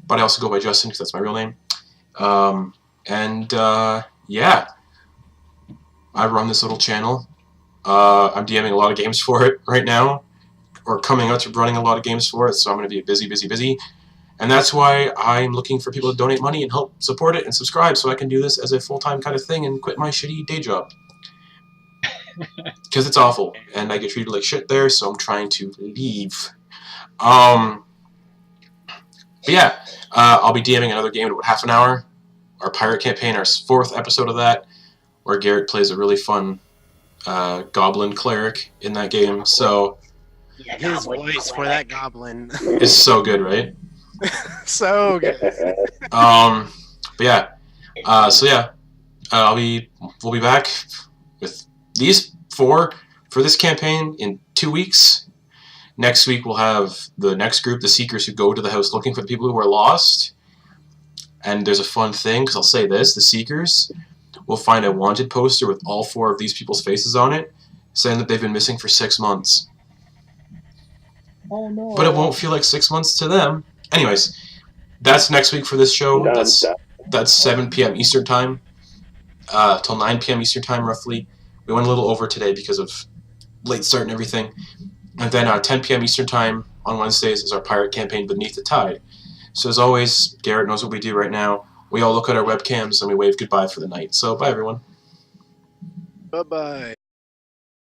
I also go by Justin because that's my real name. Yeah. I run this little channel. I'm DMing a lot of games for it right now, or coming up to running a lot of games for it, so I'm going to be busy. And that's why I'm looking for people to donate money and help support it and subscribe so I can do this as a full-time kind of thing and quit my shitty day job. Because it's awful, and I get treated like shit there, so I'm trying to leave. But yeah, I'll be DMing another game in about half an hour. Our pirate campaign, our 4th episode of that, where Garrett plays a really fun goblin cleric in that game. So His voice for that goblin. it's so good, right? So good. But yeah, we'll be back with these 4 for this campaign in 2 weeks. Next week we'll have the next group, the Seekers, who go to the house looking for the people who are lost. And there's a fun thing, because I'll say this, the Seekers will find a wanted poster with all 4 of these people's faces on it, saying that they've been missing for 6 months. Oh no. But it won't feel like 6 months to them. Anyways, that's next week for this show. That's 7 p.m. Eastern Time, till 9 p.m. Eastern Time, roughly. We went a little over today because of late start and everything. And then 10 p.m. Eastern Time on Wednesdays is our pirate campaign, Beneath the Tide. So as always, Garrett knows what we do right now. We all look at our webcams and we wave goodbye for the night. So bye, everyone. Bye-bye.